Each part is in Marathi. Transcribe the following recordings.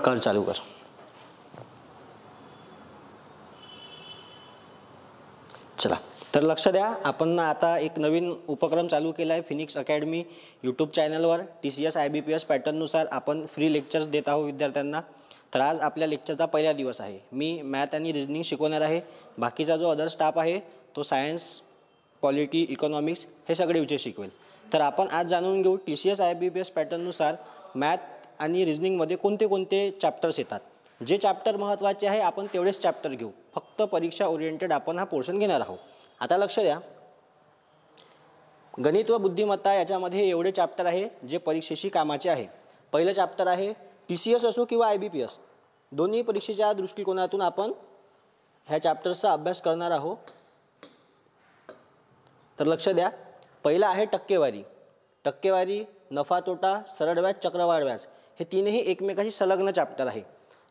कर चालू कर. चला तर लक्ष द्या, आपण आता एक नवीन उपक्रम चालू केला आहे फिनिक्स अकॅडमी यूट्यूब चॅनलवर. TCS IBPS पॅटर्ननुसार आपण फ्री लेक्चर्स देत आहोत विद्यार्थ्यांना. तर आज आपल्या लेक्चरचा पहिला दिवस आहे. मी मॅथ आणि रिजनिंग शिकवणार आहे. बाकीचा जो अदर स्टाफ आहे तो सायन्स, पॉलिटी, इकॉनॉमिक्स हे सगळे विषय शिकवेल. तर आपण आज जाणून घेऊ TCS IBPS पॅटर्ननुसार मॅथ आणि रिजनिंगमध्ये कोणते कोणते चॅप्टर्स येतात. जे चॅप्टर महत्त्वाचे आहे आपण तेवढेच चॅप्टर घेऊ. फक्त परीक्षा ओरिएंटेड आपण हा पोर्शन घेणार आहोत. आता लक्ष द्या, गणित व बुद्धिमत्ता याच्यामध्ये एवढे चॅप्टर आहे जे परीक्षेशी कामाचे आहे. पहिलं चॅप्टर आहे TCS असो किंवा IBPS, दोन्ही परीक्षेच्या दृष्टिकोनातून आपण ह्या चॅप्टर्सचा अभ्यास करणार आहोत. तर लक्ष द्या, पहिला आहे टक्केवारी. टक्केवारी, नफा तोटा, सरळ व्याज, चक्रवाढ व्याज हे तीनही एकमेकाशी संलग्न चॅप्टर आहे.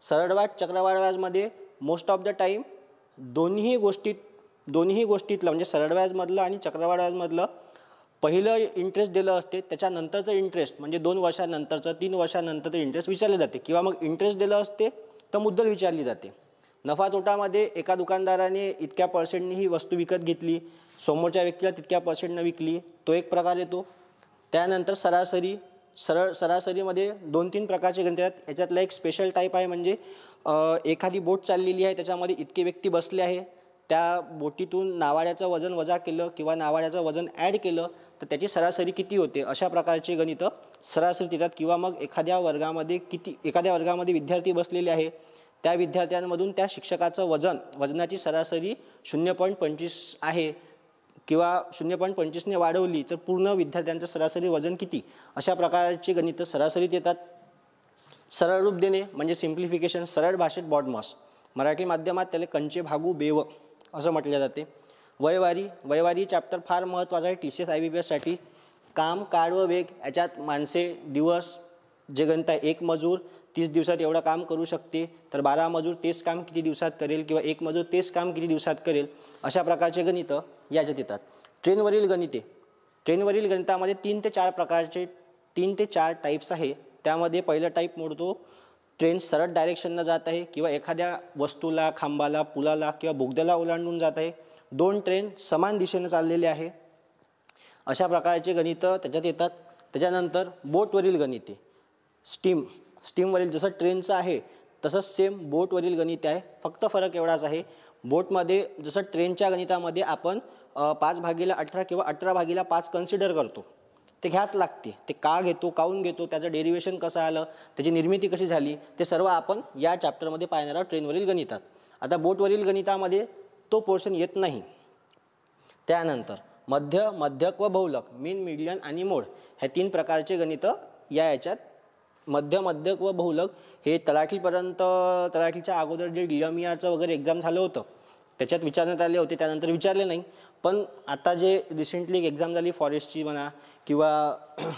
सरळ व्याज, चक्रवाढ व्याजमध्ये मोस्ट ऑफ द टाईम दोन्ही गोष्टीतलं म्हणजे सरळ व्याजमधलं आणि चक्रवाढ व्याजमधलं पहिलं इंटरेस्ट दिलं असते, त्याच्यानंतरचं इंटरेस्ट म्हणजे 2 वर्षानंतरचं, 3 वर्षानंतरचं इंटरेस्ट विचारले जाते किंवा मग इंटरेस्ट दिलं असते तर मुद्दल विचारली जाते. नफा तोटामध्ये एका दुकानदाराने इतक्या पर्सेंटनी ही वस्तू विकत घेतली, समोरच्या व्यक्तीला तितक्या पर्सेंटनं विकली, तो एक प्रकार येतो. त्यानंतर सरासरी. सरासरीमध्ये 2-3 प्रकारचे गणित आहेत. याच्यातला एक स्पेशल टाईप आहे म्हणजे एखादी बोट चाललेली आहे, त्याच्यामध्ये इतके व्यक्ती बसले आहे, त्या बोटीतून नावाड्याचं वजन वजा केलं किंवा नावाड्याचं वजन ॲड केलं तर त्याची सरासरी किती होते. अशा प्रकारचे गणित सरासरी देतात. किंवा मग एखाद्या वर्गामध्ये विद्यार्थी बसलेले आहे, त्या विद्यार्थ्यांमधून त्या शिक्षकाचं वजनाची सरासरी 0.25 आहे किंवा 0.25ने वाढवली तर पूर्ण विद्यार्थ्यांचं सरासरी वजन किती, अशा प्रकारचे गणित सरासरीत येतात. सरळ रूप देणे म्हणजे सिम्प्लिफिकेशन, सरळ भाषेत बॉडमॉस, मराठी माध्यमात त्याला कंचे भागू बेव असं म्हटलं जाते. वयवारी चॅप्टर फार महत्त्वाचा आहे TCS IBPSसाठी. काम, काळ व वेग याच्यात माणसे, दिवस जे गणित आहे, 1 मजूर 30 दिवसात एवढं काम करू शकते तर 12 मजूर तेच काम किती दिवसात करेल किंवा 1 मजूर तेच काम किती दिवसात करेल, अशा प्रकारचे गणित याच्यात येतात. ट्रेनवरील गणितामध्ये 3 ते 4 टाईप्स आहे. त्यामध्ये पहिलं टाईप मोडतो ट्रेन सरळ डायरेक्शननं जात आहे किंवा एखाद्या वस्तूला, खांबाला, पुलाला किंवा बोगद्याला ओलांडून जात आहे. 2 ट्रेन समान दिशेने चाललेले आहे, अशा प्रकारचे गणित त्याच्यात येतात. त्याच्यानंतर बोटवरील गणिते, स्टीमवरील जसं ट्रेनचं आहे तसंच सेम बोटवरील गणित आहे. फक्त फरक एवढाच आहे, बोटमध्ये जसं ट्रेनच्या गणितामध्ये आपण 5/18 किंवा 18/5 कन्सिडर करतो, ते घ्याच लागते. ते का घेतो, काहून घेतो, त्याचं डेरिवेशन कसं आलं, त्याची निर्मिती कशी झाली, ते सर्व आपण या चॅप्टरमध्ये पाहणार आहोत ट्रेनवरील गणितात. आता बोटवरील गणितामध्ये तो पोर्शन येत नाही. त्यानंतर मध्यक व बहुलक, मीन, मीडियन आणि मोड ह्या 3 प्रकारचे गणित याच्यात. मध्यक व बहुलक हे तलाठीच्या अगोदर जे DMERचं वगैरे एक्झाम झालं होतं त्याच्यात विचारण्यात आले होते, त्यानंतर विचारले नाही. पण आता जे रिसेंटली एक एक्झाम झाली फॉरेस्टची म्हणा किंवा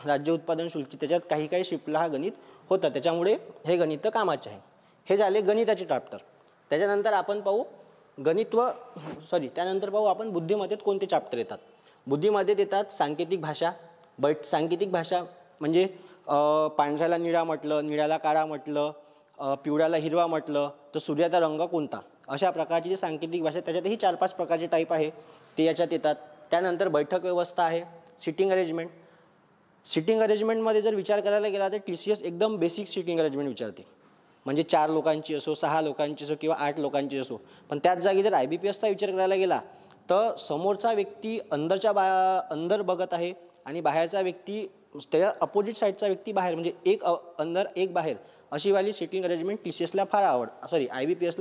राज्य उत्पादन शुल्कची, त्याच्यात काही शिफ्टला हा गणित होता, त्याच्यामुळे हे गणित कामाचे आहे. हे झाले गणिताचे चॅप्टर. त्याच्यानंतर आपण पाहू त्यानंतर पाहू आपण बुद्धिमत्तेत कोणते चॅप्टर येतात. बुद्धिमत्तेत येतात सांकेतिक भाषा. सांकेतिक भाषा म्हणजे पांढऱ्याला निळा म्हटलं, निळ्याला काळा म्हटलं, पिवळ्याला हिरवा म्हटलं तर सूर्याचा रंग कोणता, अशा प्रकारची जी सांकेतिक भाषा, त्याच्यातही 4-5 प्रकारचे टाईप आहे ते याच्यात येतात. त्यानंतर बैठक व्यवस्था आहे. सिटिंग अरेंजमेंटमध्ये जर विचार करायला गेला तर TCS एकदम बेसिक सिटिंग अरेंजमेंट विचारते, म्हणजे 4 लोकांची असो, 6 लोकांची असो किंवा 8 लोकांची असो. पण त्याच जागी जर IBPSचा विचार करायला गेला तर समोरचा व्यक्ती अंदर बघत आहे आणि बाहेरचा व्यक्ती, त्याच्या अपोजिट साईडचा व्यक्ती बाहेर, म्हणजे एक अंदर एक बाहेर, अशी वाली सिटिंग अरेंजमेंट IBPSला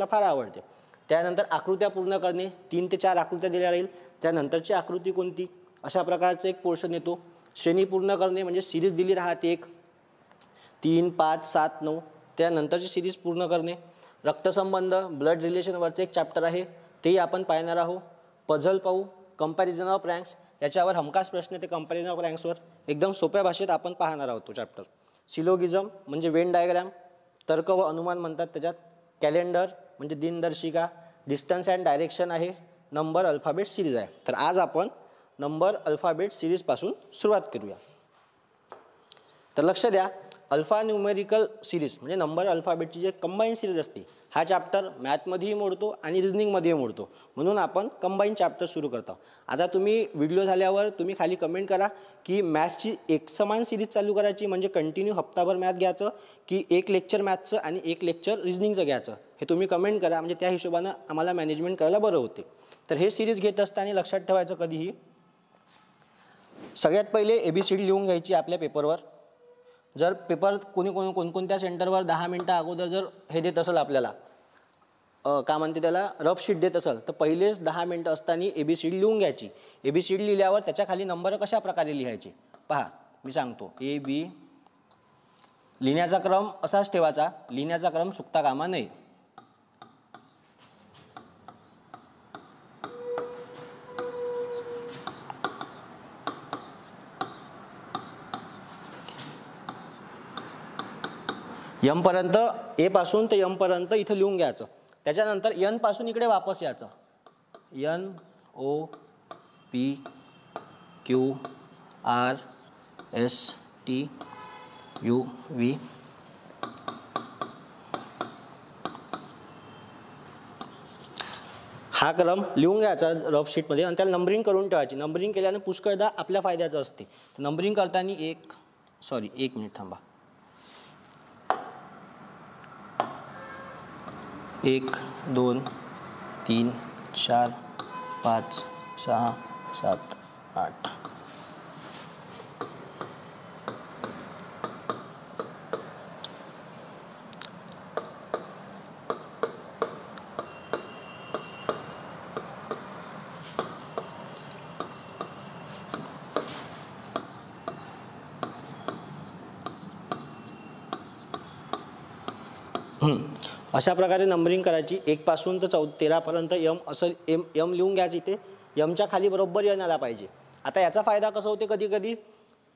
फार आवडते. त्यानंतर आकृत्या पूर्ण करणे, 3 ते 4 आकृत्या दिल्या राहील, त्यानंतरची आकृती कोणती, अशा प्रकारचं एक पोर्शन येतो. श्रेणी पूर्ण करणे म्हणजे सिरीज दिली राहते, 1, 3, 5, 7, 9, त्यानंतरची सिरीज पूर्ण करणे. रक्तसंबंध, ब्लड रिलेशनवरचं एक चॅप्टर आहे, तेही आपण पाहणार आहोत. पझल पाहू. कंपॅरिझन ऑफ रँक्स, याच्यावर हमखास प्रश्न ते कंपॅरिझन ऑफ रँक्सवर एकदम सोप्या भाषेत आपण पाहणार आहोत तो चॅप्टर. सिलोगिझम म्हणजे वेन डायग्राम, तर्क व अनुमान म्हणतात त्याच्यात. कॅलेंडर म्हणजे दिनदर्शिका. डिस्टन्स अँड डायरेक्शन आहे. नंबर अल्फाबेट सिरीज आहे. तर आज आपण नंबर अल्फाबेट सिरीजपासून सुरुवात करूया. तर लक्ष द्या, अल्फा न्यूमेरिकल सिरीज म्हणजे नंबर अल्फाबेटची जे कंबाईन सिरीज असते, हा चॅप्टर मॅथमध्येही मोडतो आणि रिझनिंगमध्येही मोडतो, म्हणून आपण कंबाईन चॅप्टर सुरू करतो. आता तुम्ही व्हिडिओ झाल्यावर तुम्ही खाली कमेंट करा की मॅथ्सची एकसमान सिरीज चालू करायची म्हणजे कंटिन्यू हप्ताभर मॅथ घ्यायचं की एक लेक्चर मॅथ्सचं आणि एक लेक्चर रिझनिंगचं घ्यायचं, हे तुम्ही कमेंट करा. म्हणजे त्या हिशोबानं आम्हाला मॅनेजमेंट करायला बरं होते. तर हे सिरीज घेत असताना लक्षात ठेवायचं कधीही, सगळ्यात पहिले ABCD लिहून घ्यायची आपल्या पेपरवर. जर पेपर कोणकोणत्या सेंटरवर 10 मिनटं अगोदर जर हे देत असेल आपल्याला का म्हणते त्याला रफ शीट देत असेल, तर पहिलेच 10 मिनटं असताना ABCD लिहून घ्यायची. ABCD लिहिल्यावर त्याच्या खाली नंबर कशा प्रकारे लिहायचे पहा, मी सांगतो. AB लिहिण्याचा क्रम असाच ठेवायचा, लिहिण्याचा क्रम चुकता कामा नये. M पर्यंत, A पासून ते M पर्यंत इथं लिहून घ्यायचं. त्याच्यानंतर N पासून इकडे वापस यायचं. N O P Q R S T U V. हा क्रम लिहून घ्यायचा रफ शीटमध्ये आणि त्याला नंबरिंग करून ठेवायची. नंबरिंग केल्याने पुष्कळदा आपल्या फायद्याचं असते. तर नंबरिंग करताना एक मिनिट थांबा. 1 2 3 4 5 6 7 8. अशा प्रकारे नंबरिंग करायची. 1 पासून तर 13 पर्यंत M असं M लिहून घ्यायचं. इथे Mच्या खाली बरोबर N आला पाहिजे. आता याचा फायदा कसा होते, कधी कधी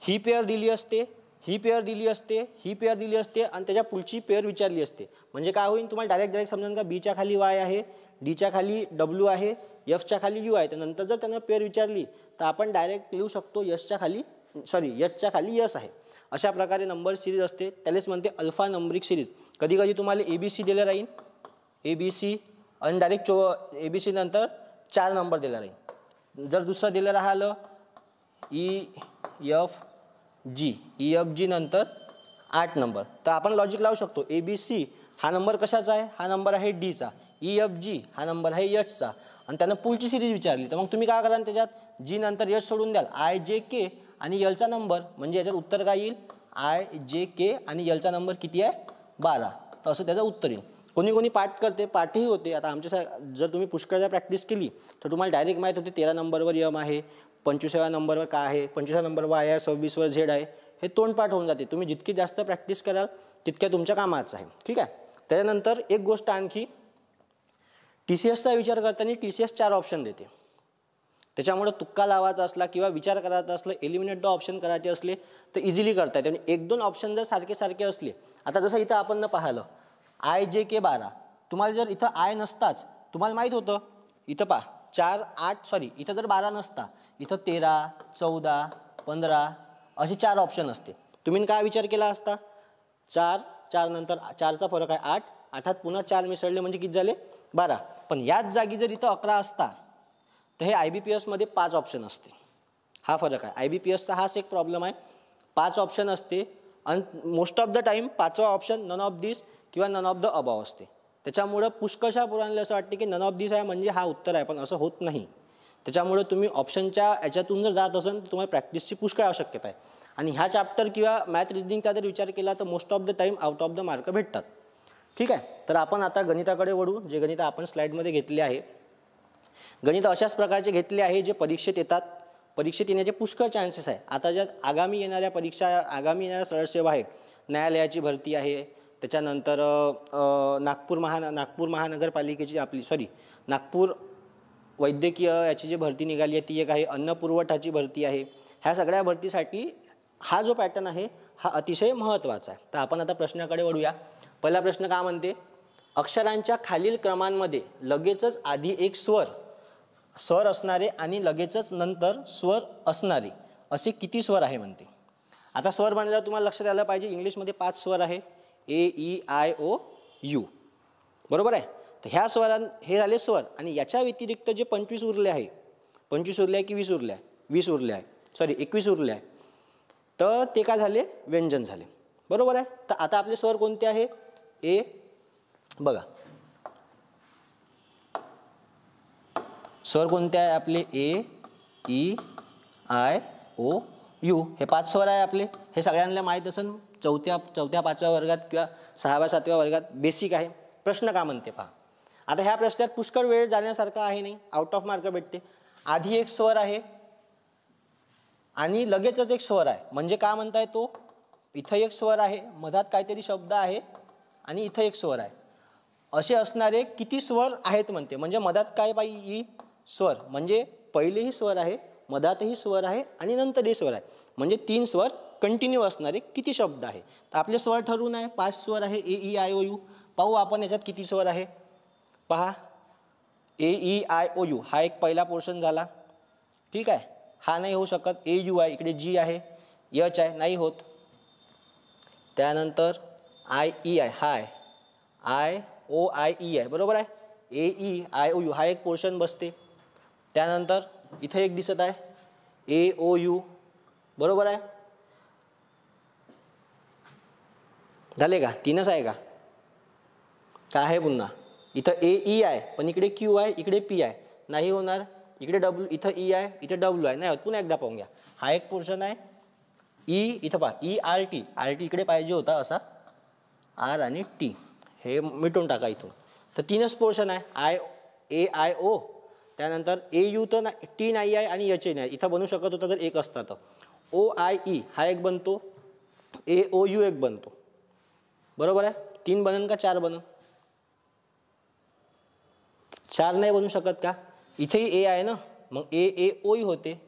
ही पेअर दिली असते, ही पेअर दिली असते, ही पेअर दिली असते आणि त्याच्या पुढची पेअर विचारली असते. म्हणजे काय होईल, तुम्हाला डायरेक्ट समजेल का Bच्या खाली Y आहे, Dच्या खाली W आहे, Fच्या खाली U आहे. तर नंतर जर त्यांना पेअर विचारली तर आपण डायरेक्ट लिहू शकतो Hच्या खाली S आहे. अशा प्रकारे नंबर सिरीज असते, त्यालाच म्हणते अल्फा नंबरिक सिरीज. कधी कधी तुम्हाला ABC दिलं राहील, ABC आणि डायरेक्ट ABC नंतर 4 नंबर दिला राहील. जर दुसरं दिलं राहिलं EFG नंतर 8 नंबर, तर आपण लॉजिक लावू शकतो. ABC हा नंबर कशाचा आहे, हा नंबर आहे Dचा. EFG हा नंबर आहे Hचा आणि त्यानं पुढची सिरीज विचारली तर मग तुम्ही काय कराल, त्याच्यात G नंतर H सोडून द्याल, IJK आणि Lचा नंबर. म्हणजे याच्यात उत्तर काय येईल, IJK आणि Lचा नंबर किती आहे, 12. तर असं त्याचं उत्तर येईल. कोणी पाठ करते, पाठही होते. आता आमच्या जर तुम्ही पुष्कळदा प्रॅक्टिस केली तर तुम्हाला डायरेक्ट माहीत होते 13 नंबरवर M आहे, 25व्या नंबरवर काय आहे, 25व्या नंबरवर Y आहे, 26वर Z आहे. हे तोंडपाठ होऊन जाते. तुम्ही जितकी जास्त प्रॅक्टिस कराल तितक्या तुमच्या कामाचं आहे. ठीक आहे. त्याच्यानंतर एक गोष्ट आणखी, TCSचा विचार करताना TCS 4 ऑप्शन देते. त्याच्यामुळे तुक्का लावायचा असला किंवा विचार करायचा असला, एलिमिनेट द ऑप्शन करायचे असले तर इझिली करता येते. आणि 1-2 ऑप्शन जर सारखे असले, आता जसं इथं आपण न पाहिलं IJK 12, तुम्हाला जर इथं I नसताच, तुम्हाला माहीत होतं इथं पहा 4 8 इथं जर 12 नसता, इथं 13 14 15 असे 4 ऑप्शन असते. तुम्ही काय विचार केला असता, 4 नंतर 4चा फरक आहे 8, 8त पुन्हा 4 मिसळले म्हणजे किती झाले, 12. पण याच जागी जर इथं 11 असता तर हे IBPS मध्ये 5 ऑप्शन असते. हा फरक आहे. IBPSचा हाच एक प्रॉब्लेम आहे, 5 ऑप्शन असते आणि मोस्ट ऑफ द टाईम 5वा ऑप्शन नन ऑफ दिस किंवा नन ऑफ द अबाव असते. त्याच्यामुळं पुष्कळशा पुराणला असं वाटते की नन ऑफ दिस आहे म्हणजे हा उत्तर आहे, पण असं होत नाही. त्याच्यामुळे तुम्ही ऑप्शनच्या याच्यातून जर जात असाल तर तुम्हाला प्रॅक्टिसची पुष्कळ आवश्यकता आहे. आणि ह्या चॅप्टर किंवा मॅथ रिजनिंगचा जर विचार केला तर most of the time out of the mark भेटतात. ठीक आहे. तर आपण आता गणिताकडे वळू, जे गणित आपण स्लाईडमध्ये घेतले आहे. गणित अशाच प्रकारचे घेतले आहे जे परीक्षेत येतात. परीक्षेत येण्याचे पुष्कळ चान्सेस आहे. आता ज्यात आगामी येणाऱ्या सरळ सेवा आहे, न्यायालयाची भरती आहे, त्याच्यानंतर नागपूर महानगरपालिकेची नागपूर वैद्यकीय याची जी भरती निघाली आहे ती एक आहे, अन्न पुरवठाची भरती आहे. ह्या सगळ्या भरतीसाठी हा जो पॅटर्न आहे हा अतिशय महत्त्वाचा आहे. तर आपण आता प्रश्नाकडे वळूया. पहिला प्रश्न काय म्हणते, अक्षरांच्या खालील क्रमांमध्ये लगेचच आधी एक स्वर असणारे आणि लगेचच नंतर स्वर असणारे असे किती स्वर आहे म्हणते. आता स्वर म्हणल्यावर तुम्हाला लक्षात आलं पाहिजे इंग्लिशमध्ये 5 स्वर आहे, ए ई आय ओ यू, बरोबर आहे. तर ह्या हे झाले स्वर आणि याच्या व्यतिरिक्त जे 25 उरले आहे, 25 उरले आहे की 20 उरले आहे, 20 उरले आहे, सॉरी 21 उरले आहे, तर ते काय झाले, व्यंजन झाले, बरोबर आहे. तर आता आपले स्वर कोणते आहे, ए बघा स्वर कोणते आहे आपले, ए ई आय ओ यू, हे 5 स्वर आहे आपले. हे सगळ्यांना माहीत असेल, चौथ्या 5व्या वर्गात किंवा 6व्या 7व्या वर्गात बेसिक आहे. प्रश्न का म्हणते पहा. आता ह्या प्रश्नात पुष्कळ वेळ जाण्यासारखा आहे नाही, आउट ऑफ मार्क भेटते. आधी एक स्वर आहे आणि लगेचच एक स्वर आहे, म्हणजे काय म्हणताय तो, इथं एक स्वर आहे, मधात काहीतरी शब्द आहे आणि इथं एक स्वर आहे, असे असणारे किती स्वर आहेत म्हणते. म्हणजे मधात काय पाहिजे, स्वर, म्हणजे पहिलेही स्वर आहे, मधातही स्वर आहे आणि नंतरही स्वर आहे, म्हणजे 3 स्वर कंटिन्यू असणारे किती शब्द आहे. तर आपले स्वर ठरवून आहे, 5 स्वर आहे, ए ई आय ओ यू. पाहू आपण याच्यात किती स्वर आहे. पहा, ए ई आय ओ यू हा एक पहिला पोर्शन झाला, ठीक आहे. हा नाही होऊ शकत, ए यू आहे, इकडे जी आहे, यच आहे, नाही होत. त्यानंतर आय ई आय, हा आहे, आय ओ आय ई आहे, बरोबर आहे. ए ई आय ओ यू हा एक पोर्शन बसते. त्यानंतर इथं एक दिसत आहे, ए ओ यू, बरोबर आहे. झाले का, 3च आहे का, काय आहे पुन्हा, इथं ए ई आहे पण इकडे क्यू आहे, इकडे पी आहे, नाही होणार. इकडे डब्ल्यू, इथं ई आहे, इथे डब्ल्यू आहे, नाही होत. पुन्हा एकदा पाहून घ्या, हा एक पोर्शन आहे. ई इथं पहा, E R T, R T इकडे पाहिजे होता असा, आर आणि टी हे मिटून टाका इथून. तर 3च पोर्शन आहे, आय ए आय ओ. त्यानंतर ए यू तर नाही, टी नाही आहे आणि एच नाही, इथं बनू शकत होता जर एक असता तर. ओ आय ई हा एक बनतो, ए ओ यू एक बनतो, बरोबर आहे. 3 बनन का 4 बनन, 4 नाही बनू शकत का, इथेही ए आहे ना, मग ए ए ओ यू होते,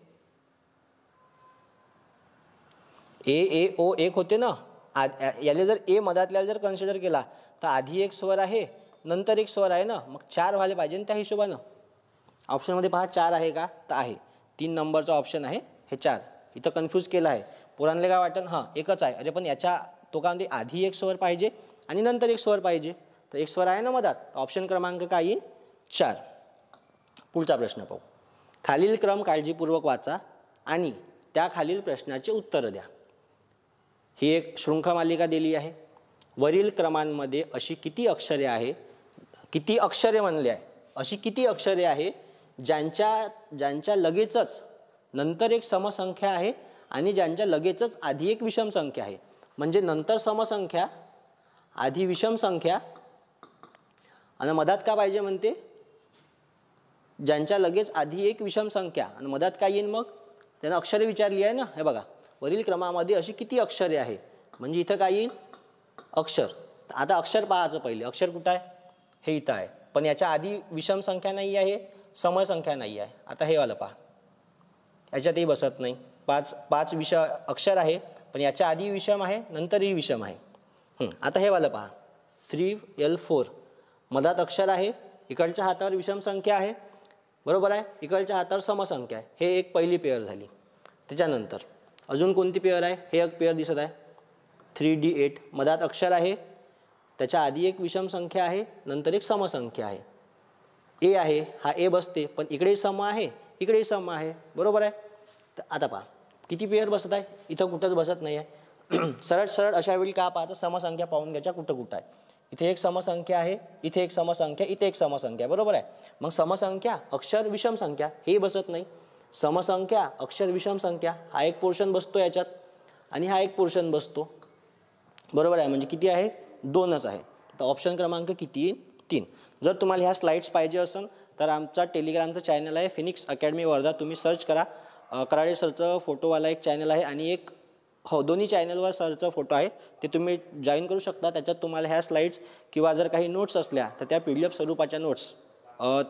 ए ए ओ एक होते ना. याले जर ए मधातल्याला जर कन्सिडर केला तर आधी एक स्वर आहे, नंतर एक स्वर आहे ना, मग 4 व्हायला पाहिजे ना त्या हिशोबानं. ऑप्शनमध्ये पहा 4 आहे का, तर आहे, 3 नंबरचा ऑप्शन आहे हे 4. इथं कन्फ्यूज केलं आहे पोरांना, काय वाटतं हां एकच आहे, अरे पण याच्या तो काय म्हणते आधी एक स्वर पाहिजे आणि नंतर एक स्वर पाहिजे, तर एक स्वर आहे ना मधात, ऑप्शन क्रमांक काय येईल, 4. पुढचा प्रश्न पाहू. खालील क्रम काळजीपूर्वक वाचा आणि त्या खालील प्रश्नाचे उत्तर द्या. ही एक शृंखमालिका दिली आहे. वरील क्रमांमध्ये अशी किती अक्षरे आहे, किती अक्षरे म्हणले आहे, अशी किती अक्षरे आहे ज्यांच्या लगेचच नंतर एक समसंख्या आहे आणि ज्यांच्या लगेचच आधी एक विषम संख्या आहे. म्हणजे नंतर समसंख्या, आधी विषम संख्या आणि मधात का पाहिजे म्हणते, ज्यांच्या लगेच आधी एक विषम संख्या आणि मधात काय येईल, मग त्यानं अक्षरे विचारली आहे ना. हे बघा, वरील क्रमामध्ये अशी किती अक्षरे आहे, म्हणजे इथं काय येईल, अक्षर. आता अक्षर पाहायचं पहिले, अक्षर कुठं आहे, हे इथं आहे, पण याच्या आधी विषम संख्या नाही आहे, समय संख्या नाही आहे. आता हे वालं पहा, याच्यातही बसत नाही. 5 अक्षर आहे पण याच्या आधी विषम आहे, नंतरही विषम आहे. आता हे वालं पहा, 3L4 मधात अक्षर आहे, इकडच्या हातावर विषम संख्या आहे, बरोबर आहे, इकडच्या हातावर समसंख्या आहे. हे एक पहिली पेअर झाली. त्याच्यानंतर अजून कोणती पेअर आहे, हे एक पेअर दिसत आहे, 3D8 मधात अक्षर आहे, त्याच्या आधी एक विषम संख्या आहे, नंतर एक समसंख्या आहे, ए आहे, हा ए बसते, पण इकडेही सम आहे, इकडेही सम आहे, बरोबर आहे. तर आता पहा किती पेअर बसत आहे, इथं कुठंच बसत नाही आहे. सरळ सरळ अशा वेळी का पाहता, समसंख्या पाहून घ्यायच्या कुठं कुठं आहे. इथे एक समसंख्या आहे, इथे एक समसंख्या, इथे एक समसंख्या, बरोबर आहे. मग समसंख्या अक्षर विषम संख्या हे बसत नाही, समसंख्या अक्षर विषम संख्या हा एक पोर्शन बसतो याच्यात आणि हा एक पोर्शन बसतो, बरोबर आहे. म्हणजे किती आहे, 2च आहे. तर ऑप्शन क्रमांक किती, 3. जर तुम्हाला ह्या स्लाइड्स पाहिजे असेल तर आमचा टेलिग्रामचा चॅनल आहे फिनिक्स अकॅडमी वर्धा, तुम्ही सर्च करा. कराडे सरचं फोटोवाला एक चॅनल आहे आणि एक दोन्ही चॅनलवर सरचा फोटो आहे, ते तुम्ही जॉईन करू शकता. त्याच्यात तुम्हाला ह्या स्लाइड्स किंवा जर काही नोट्स असल्या तर त्या PDF स्वरूपाच्या नोट्स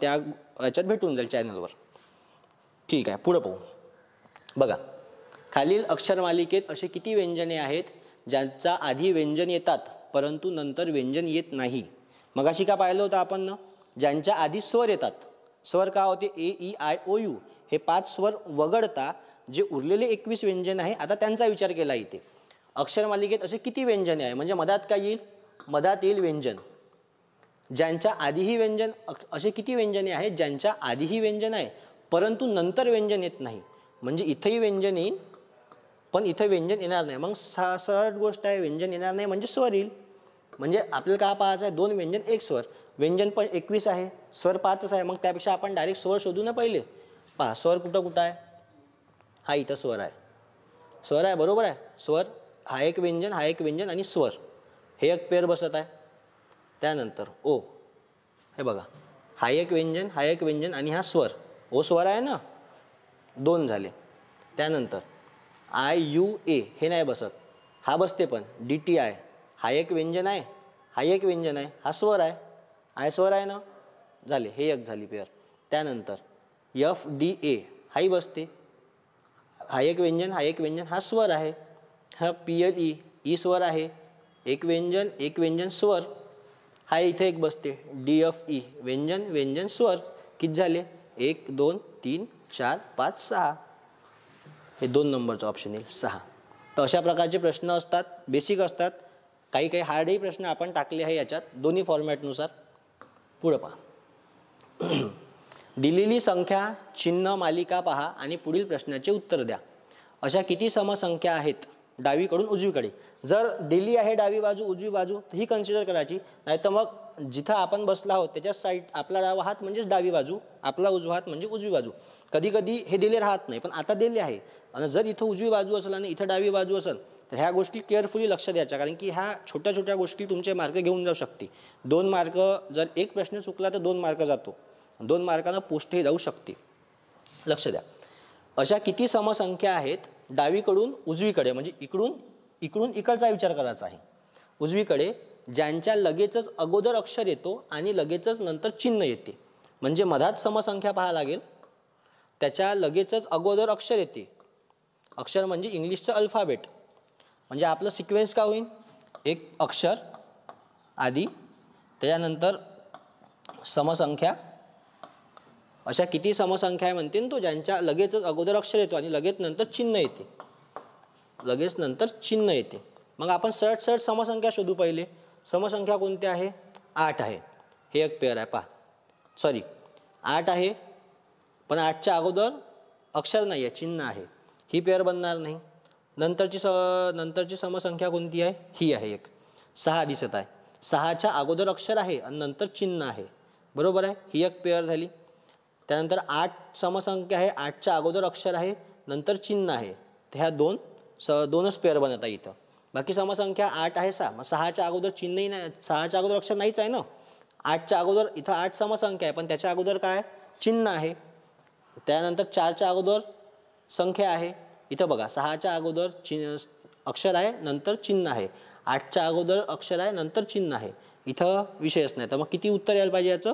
त्या याच्यात भेटून जाईल चॅनलवर. ठीक आहे, पुढं पाहू. बघा, खालील अक्षरमालिकेत असे किती व्यंजने आहेत ज्यांचा आधी व्यंजन येतात परंतु नंतर व्यंजन येत नाही. मगाशी का पाहिलं होतं आपण ना, ज्यांच्या आधी स्वर येतात. स्वर का होते, ए ई आय ओ यू हे 5 स्वर वगळता जे उरलेले 21 व्यंजन आहे आता त्यांचा विचार केला इथे. अक्षरमालिकेत असे किती व्यंजने आहे, म्हणजे मधात काय येईल, मधात येईल व्यंजन. ज्यांच्या आधीही व्यंजन, असे किती व्यंजने आहेत ज्यांच्या आधीही व्यंजन आहे परंतु नंतर व्यंजन येत नाही, म्हणजे इथंही व्यंजन येईल पण इथं व्यंजन येणार नाही. मग सरळ गोष्ट आहे, व्यंजन येणार नाही म्हणजे स्वर येईल. म्हणजे आपल्याला काय पाहायचं आहे, 2 व्यंजन 1 स्वर. व्यंजन पण 21 आहे, स्वर 5च आहे, मग त्यापेक्षा आपण डायरेक्ट स्वर शोधू ना पहिले. पहा स्वर कुठं आहे, हा इथं स्वर आहे, स्वर आहे बरोबर आहे. स्वर हा एक व्यंजन, हा एक व्यंजन आणि स्वर हे एक पेअर बसत आहे. त्यानंतर ओ, हे बघा हा एक व्यंजन, हा एक व्यंजन आणि हा स्वर, ओ स्वर आहे ना, 2 झाले. त्यानंतर आय यू ए हे नाही बसत, हा बसते पण डी टी आय, हा एक व्यंजन आहे, हा एक व्यंजन आहे, हा स्वर आहे, आय स्वर आहे ना, झाले, हे एक झाली पेअर. त्यानंतर एफ डी ए हाही बसते, हा एक व्यंजन, हा एक व्यंजन, हा स्वर आहे. हा पी एल ई, ई स्वर आहे, एक व्यंजन स्वर, हा इथे एक बसते डी एफ ई, व्यंजन व्यंजन स्वर. किती झाले, 1 2 3 4 5 6, हे 2 नंबरचं ऑप्शन येईल 6. तर अशा प्रकारचे प्रश्न असतात, बेसिक असतात, काही काही हार्डही प्रश्न आपण टाकले आहे याच्यात दोन्ही फॉर्मॅटनुसार. पुढं पहा. दिलेली संख्या चिन्ह मालिका पहा आणि पुढील प्रश्नाचे उत्तर द्या. अशा किती समसंख्या आहेत डावीकडून उजवीकडे. जर दिली आहे डावी बाजू उजवी बाजू तर ही कन्सिडर करायची, नाही तर मग जिथं आपण बसला आहोत त्याच्या साईड, आपला डावा हात म्हणजेच डावी बाजू, आपला उजवा हात म्हणजे उजवी बाजू. कधी कधी हे दिले राहत नाही पण आता दिले आहे, आणि जर इथं उजवी बाजू असेल आणि इथं डावी बाजू असेल तर ह्या गोष्टी केअरफुली लक्ष द्यायच्या, कारण की ह्या छोट्या छोट्या गोष्टी तुमचे मार्क घेऊन जाऊ शकते. 2 मार्क, जर एक प्रश्न चुकला तर 2 मार्क जातो, 2 मार्कानं पोस्टही जाऊ शकते, लक्ष द्या. अशा किती समसंख्या आहेत डावीकडून उजवीकडे, म्हणजे इकडून इकडचा विचार करायचा आहे, उजवीकडे, ज्यांच्या लगेचच अगोदर अक्षर येतो आणि लगेचच नंतर चिन्ह येते. म्हणजे मधात समसंख्या पाहायला लागेल, त्याच्या लगेचच अगोदर अक्षर येते. अक्षर म्हणजे इंग्लिशचं अल्फाबेट, म्हणजे आपलं सिक्वेन्स काय होईल, एक अक्षर आधी, त्याच्यानंतर समसंख्या. अशा किती समसंख्या आहे म्हणते तो, ज्यांच्या लगेचच अगोदर अक्षर येतो आणि लगेच नंतर चिन्ह येते, लगेच नंतर चिन्ह येते. मग आपण सरळ समसंख्या शोधू. पहिले समसंख्या कोणत्या आहे, 8 आहे, हे एक पेअर आहे. पहा सॉरी 8 आहे पण 8च्या अगोदर अक्षर नाही आहे, चिन्ह आहे, ही पेअर बनणार नाही. नंतरची समसंख्या कोणती आहे, ही आहे एक, 6 दिसत आहे, 6च्या अगोदर अक्षर आहे आणि नंतर चिन्ह आहे, बरोबर आहे, ही एक पेअर झाली. त्यानंतर 8 समसंख्या आहे, 8च्या अगोदर अक्षर आहे नंतर चिन्ह आहे, तर ह्या 2च पेअर बनत आहे इथं. बाकी समसंख्या 8 आहे 6, मग 6च्या अगोदर चिन्हही नाही, 6च्या अगोदर अक्षर नाहीच आहे ना. 8च्या अगोदर, इथं 8 समसंख्या आहे पण त्याच्या अगोदर काय चिन्ह आहे. त्यानंतर 4च्या अगोदर संख्या आहे, इथं बघा 6च्या अगोदर अक्षर आहे नंतर चिन्ह आहे, 8च्या अगोदर अक्षर आहे नंतर चिन्ह आहे, इथं विषयच नाही. तर मग किती उत्तर यायला पाहिजे याचं,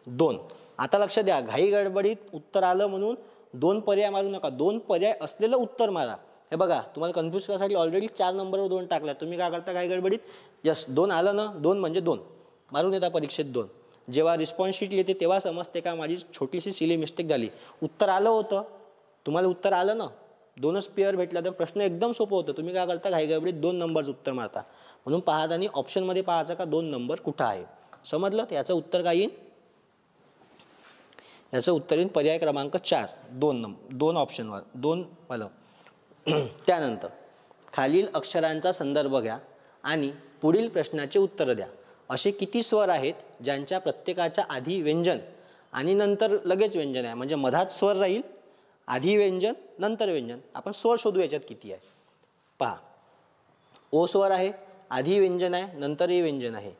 2. आता लक्ष द्या, घाई गडबडीत उत्तर आलं म्हणून 2 पर्याय मारू नका, 2 पर्याय असलेलं उत्तर मारा. हे बघा तुम्हाला कन्फ्यूज करायसाठी ऑलरेडी 4 नंबरवर 2 टाकला, तुम्ही काय करता घाई गडबडीत, यस 2 आलं ना, 2 म्हणजे 2 मारून येता परीक्षेत 2. जेव्हा रिस्पॉन्स शीट येते तेव्हा समजते का माझी छोटीशी सिली मिस्टेक झाली. उत्तर आलं होतं, तुम्हाला उत्तर आलं ना, 2च पेअर भेटला तर प्रश्न एकदम सोपं होतं. तुम्ही काय करता घाई गडबडीत 2 नंबरचं उत्तर मारता. म्हणून पाहताना ऑप्शनमध्ये पाहायचं का 2 नंबर कुठं आहे, समजलं. तर याचं उत्तर काय येईल, याचं उत्तर येईल पर्याय क्रमांक 4, 2 ऑप्शनवर 2 मला. त्यानंतर खालील अक्षरांचा संदर्भ घ्या आणि पुढील प्रश्नाचे उत्तर द्या. असे किती स्वर आहेत ज्यांच्या प्रत्येकाच्या आधी व्यंजन आणि नंतर लगेच व्यंजन आहे, म्हणजे मधात स्वर राहील, आधी व्यंजन नंतर व्यंजन. आपण स्वर शोधू याच्यात किती आहे. पहा ओ स्वर आहे, आधी व्यंजन आहे नंतरही व्यंजन आहे.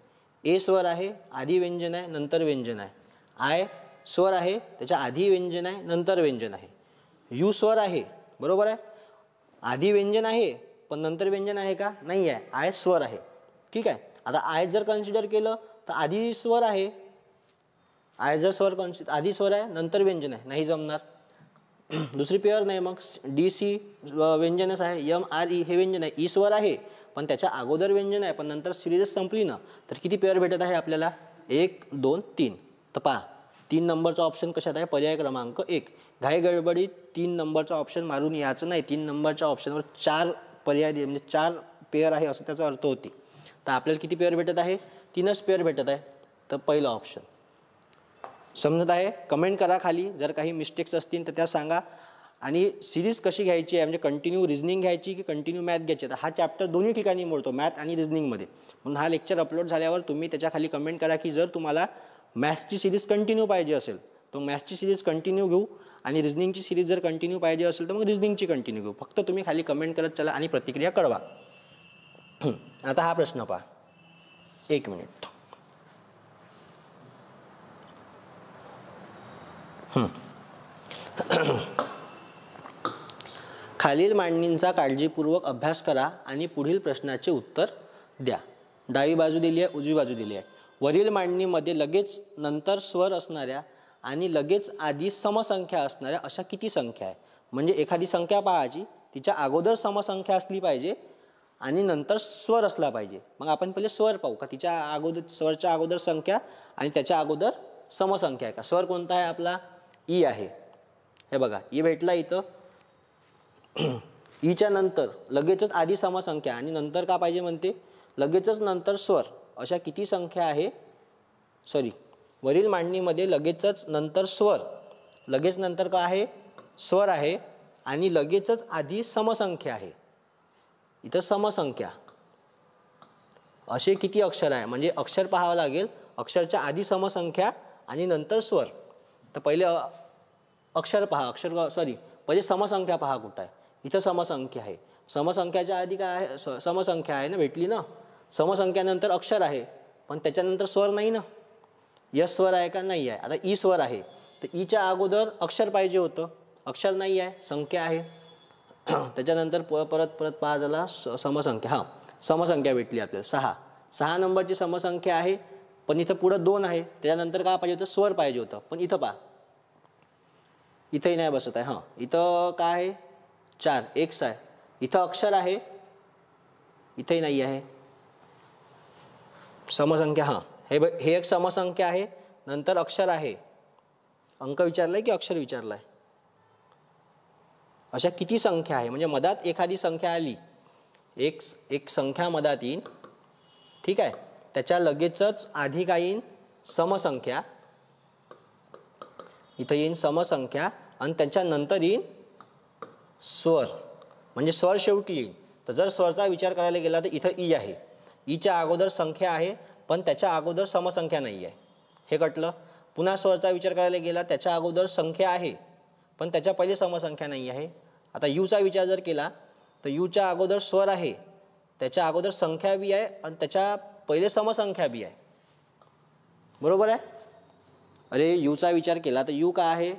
ए स्वर आहे, आधी व्यंजन आहे नंतर व्यंजन आहे. आय स्वर आहे, त्याच्या आधी व्यंजन आहे नंतर व्यंजन आहे. यू स्वर आहे, बरोबर आहे, आधी व्यंजन आहे पण नंतर व्यंजन आहे का, नाही आहे, आय स्वर आहे. ठीक आहे. आता आय जर कन्सिडर केलं तर आधी स्वर आहे, आय जर स्वर आधी स्वर आहे नंतर व्यंजन आहे, नाही जमणार, दुसरी पेअर नाही. मग डी सी व्यंजनच आहे, एम आर ई हे व्यंजन आहे, ई स्वर आहे पण त्याच्या अगोदर व्यंजन आहे पण नंतर सिरीजच संपली ना, तर किती पेअर भेटत आहे आपल्याला, 1 2 3. तर पहा 3 नंबरचा ऑप्शन कशात आहे? पर्याय क्रमांक 1. घाई गडबडीत 3 नंबरचा ऑप्शन मारून यायचं नाही. 3 नंबरच्या ऑप्शनवर 4 पर्याय म्हणजे 4 पेअर आहे असं त्याचा अर्थ होती. तर आपल्याला किती पेअर भेटत आहे? 3च पेअर भेटत आहे. तर पहिलं ऑप्शन समजत आहे? कमेंट करा खाली, जर काही मिस्टेक्स असतील तर त्या सांगा. आणि सिरीज कशी घ्यायची आहे, म्हणजे कंटिन्यू रिझनिंग घ्यायची की कंटिन्यू मॅथ घ्यायची. तर हा चॅप्टर दोन्ही ठिकाणी मोडतो, मॅथ आणि रिझनिंगमध्ये. म्हणून हा लेक्चर अपलोड झाल्यावर तुम्ही त्याच्या खाली कमेंट करा की जर तुम्हाला मॅथ्सची सिरीज कंटिन्यू पाहिजे असेल तर मॅथ्सची सिरीज कंटिन्यू घेऊ, आणि रिझनिंगची सिरीज जर कंटिन्यू पाहिजे असेल तर मग रिझनिंगची कंटिन्यू घेऊ. फक्त तुम्ही खाली कमेंट करत चला आणि प्रतिक्रिया कळवा. आता हा प्रश्न पहा. 1 मिनिट. खालील मांडणींचा काळजीपूर्वक अभ्यास करा आणि पुढील प्रश्नाचे उत्तर द्या. डावी बाजू दिली आहे, उजवी बाजू दिली आहे. वरील मांडणीमध्ये लगेच नंतर स्वर असणाऱ्या आणि लगेच आधी समसंख्या असणाऱ्या अशा किती संख्या आहे? म्हणजे एखादी संख्या पाहायची, तिच्या अगोदर समसंख्या असली पाहिजे आणि नंतर स्वर असला पाहिजे. मग आपण पहिले स्वर पाहू का? तिच्या अगोदर स्वरच्या अगोदर संख्या आणि त्याच्या अगोदर समसंख्या आहे का? स्वर कोणता आहे आपला? ई आहे. हे बघा, ई भेटला इथं. ईच्या नंतर लगेचच आधी समसंख्या आणि नंतर का पाहिजे म्हणते? लगेचच नंतर स्वर. अशा किती संख्या आहे? वरील मांडणीमध्ये लगेचच नंतर स्वर, लगेच नंतर का आहे? स्वर आहे आणि लगेचच आधी समसंख्या आहे. इथं समसंख्या असे किती अक्षर आहे? म्हणजे अक्षर पाहावं लागेल. अक्षरच्या आधी समसंख्या आणि नंतर स्वर. तर पहिले अक्षर पहा, पहिले समसंख्या पहा कुठं आहे? इथं समसंख्या आहे. समसंख्याच्या आधी काय आहे? समसंख्या आहे ना, भेटली ना. समसंख्यानंतर अक्षर आहे, पण त्याच्यानंतर स्वर नाही ना. यस स्वर आहे का? नाही आहे. आता ई स्वर आहे, तर ईच्या अगोदर अक्षर पाहिजे होतं. अक्षर नाही आहे, संख्या आहे. त्याच्यानंतर परत पहा झाला समसंख्या. हां, समसंख्या भेटली आपल्याला 6 नंबरची समसंख्या आहे, पण इथं पुढं 2 आहे. त्याच्यानंतर काय पाहिजे होतं? स्वर पाहिजे होतं. पण इथं पहा, इथंही नाही बसत आहे. हां, इथं काय आहे? 4 एक्स आहे. इथं अक्षर आहे, इथंही नाही आहे. समसंख्या, हां, हे एक समसंख्या आहे, नंतर अक्षर आहे. अंक विचारलाय की अक्षर विचारलाय? अशा किती संख्या आहे? म्हणजे मधात एखादी संख्या आली, एक संख्या मधात येईन, ठीक आहे. त्याच्या लगेचच आधी काय येईन? समसंख्या. इथं येईन समसंख्या आणि त्याच्यानंतर येईन स्वर, म्हणजे स्वर शेवटी येईल. तर जर स्वरचा विचार करायला गेला तर इथं ई आहे. ईच्या अगोदर संख्या आहे, पण त्याच्या अगोदर समसंख्या नाही आहे. हे कटलं. पुन्हा स्वरचा विचार करायला गेला, त्याच्या अगोदर संख्या आहे, पण त्याच्या पहिले समसंख्या नाही आहे. आता यूचा विचार जर केला तर यूच्या अगोदर स्वर आहे, त्याच्या अगोदर संख्या बी आहे आणि त्याच्या पहिले समसंख्या बी आहे. बरोबर आहे? अरे, यूचा विचार केला तर यू काय आहे?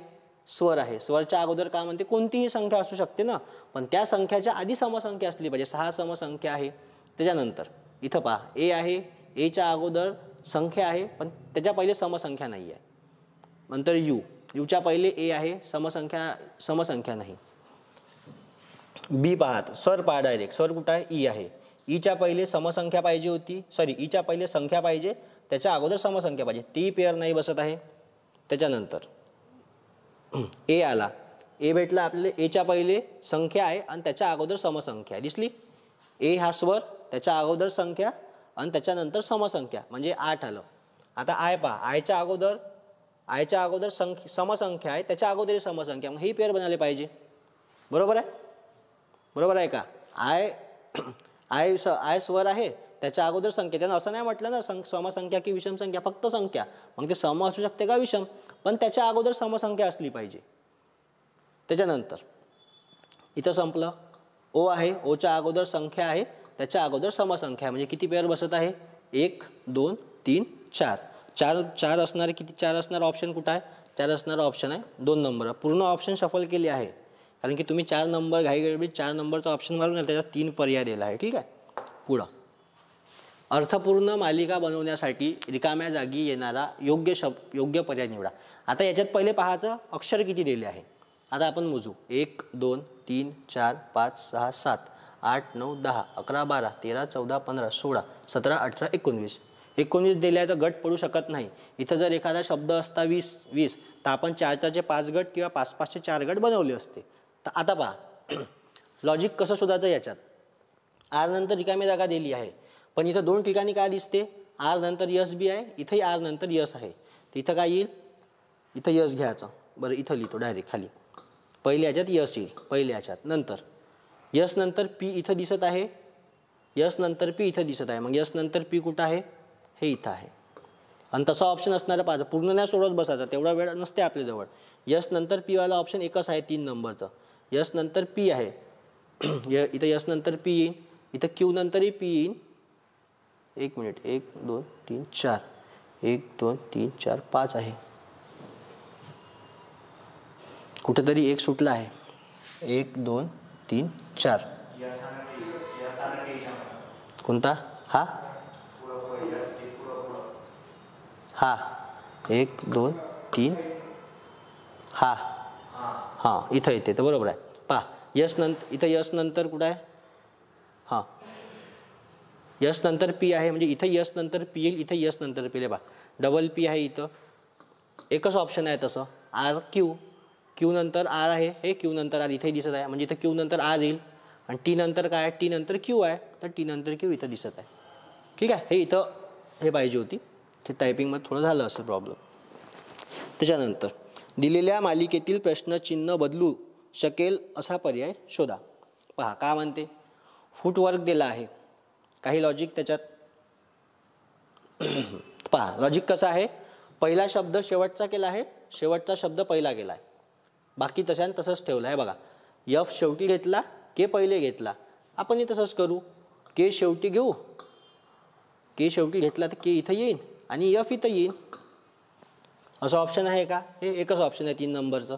स्वर आहे. स्वरच्या अगोदर काय म्हणते? कोणतीही संख्या असू शकते ना, पण त्या संख्याच्या आधी समसंख्या असली पाहिजे. 6 समसंख्या आहे. त्याच्यानंतर इथं पहा, ए आहे, एच्या अगोदर संख्या आहे, पण त्याच्या पहिले समसंख्या नाही आहे. नंतर यूच्या पहिले ए आहे, समसंख्या नाही. बी पाहत, स्वर पहा डायरेक्ट. स्वर कुठं आहे? ई आहे. ईच्या पहिले समसंख्या पाहिजे होती, ईच्या पहिले संख्या पाहिजे, त्याच्या अगोदर समसंख्या पाहिजे. ती पेअर नाही बसत आहे. त्याच्यानंतर ए आला, ए भेटला आपल्याला. एच्या पहिले संख्या आहे आणि त्याच्या अगोदर समसंख्या आहे. दिसली? ए हा स्वर, त्याच्या अगोदर संख्या आणि त्याच्यानंतर समसंख्या, म्हणजे 8 आलं. आता आय पहा, आयच्या अगोदर समसंख्या आहे, त्याच्या अगोदर समसंख्या. मग ही पेअर बनायला पाहिजे. बरोबर आहे? बरोबर आहे का? आय स्वर आहे, त्याच्या अगोदर संख्या. त्यानं असं नाही म्हटलं ना समसंख्या की विषम संख्या, फक्त संख्या. मग ते सम असू शकते का विषम, पण त्याच्या अगोदर समसंख्या असली पाहिजे. त्याच्यानंतर इथं संपलं. ओ आहे, ओच्या अगोदर संख्या आहे, त्याच्या अगोदर समसंख्या आहे. म्हणजे किती पेअर बसत आहे? 1 2 3 4. 4 असणारे किती? 4 असणारा ऑप्शन कुठं आहे? 4 असणारा ऑप्शन आहे 2 नंबर. पूर्ण ऑप्शन शफल केले आहे, कारण की तुम्ही 4 नंबर घाईगडबडीत 4 नंबरचा ऑप्शन मारून त्याच्यात 3 पर्याय दिला आहे. ठीक आहे. पुढं, अर्थपूर्ण मालिका बनवण्यासाठी रिकाम्या जागी येणारा योग्य पर्याय निवडा. आता याच्यात पहिले पाहायचं अक्षर किती दिले आहे. आता आपण मोजू. 1 2 3 4 5 6 7 8 9 10 11 12 13 14 15 16 17 18 19. 19 दिले आहे तर गट पडू शकत नाही. इथं जर एखादा शब्द असता 20 तर आपण 4चे 5 गट किंवा 5चे 4 गट बनवले असते. तर आता पहा लॉजिक कसं शोधायचं याच्यात. आर नंतर रिकामी जागा दिली आहे, पण इथं 2 ठिकाणी काय दिसते, आर नंतर यस बी आहे, इथंही आर नंतर यस आहे. तर इथं काय येईल, इथं यस घ्यायचं. बरं इथं लिहितो डायरेक्ट खाली. पहिल्या ह्याच्यात यस येईल, पहिल्या ह्याच्यात. नंतर यस नंतर पी इथं दिसत आहे, यस नंतर पी इथं दिसत आहे. मग यस नंतर पी कुठं आहे, हे इथं आहे. आणि तसा ऑप्शन असणारं पाहता, पूर्ण नाही सोडत बसायचा, तेवढा वेळ नसते आपल्याजवळ. यस नंतर पी वाला ऑप्शन एकच आहे 3 नंबरचं. यस नंतर पी आहे, इथं यस नंतर पी येईन, इथं क्यू नंतरही पी येईन. 1 मिनिट, 1 2 3 4, 1 2 3 4 5 आहे, कुठेतरी एक सुटला आहे. 1 2 3 4 कोणता, हा हा 1 2 3 हा हां इथं येते. तर बरोबर आहे. पहा यस नंतर इथं यस नंतर कुठं आहे, हां यस नंतर पी आहे, म्हणजे इथं यस नंतर पी येईल, इथं यस नंतर पी येईल. बा डबल पी आहे, इथं एकच ऑप्शन आहे तसं. आर क्यू, क्यू नंतर आर आहे, हे क्यू नंतर आर इथेही दिसत आहे, म्हणजे इथं क्यू नंतर आर येईल. आणि टी नंतर काय आहे, टी नंतर क्यू आहे, तर टी नंतर क्यू इथं दिसत आहे. ठीक आहे, हे इथं हे पाहिजे होती, ते टायपिंगमध्ये थोडं झालं असेल प्रॉब्लेम. त्याच्यानंतर दिलेल्या मालिकेतील प्रश्नचिन्ह बदलू शकेल असा पर्याय शोधा. पहा का म्हणते, फूटवर्क दिला आहे, काही लॉजिक त्याच्यात. पहा लॉजिक कसं आहे, पहिला शब्द शेवटचा केला आहे, शेवटचा शब्द पहिला केला आहे, बाकी तसंच ठेवलं आहे. बघा यफ शेवटी घेतला, के पहिले घेतला, आपणही तसंच करू. के शेवटी घेऊ, के शेवटी घेतला तर के इथं येईन आणि यफ इथं येईन. असं ऑप्शन आहे का, हे एकच ऑप्शन आहे 3 नंबरचं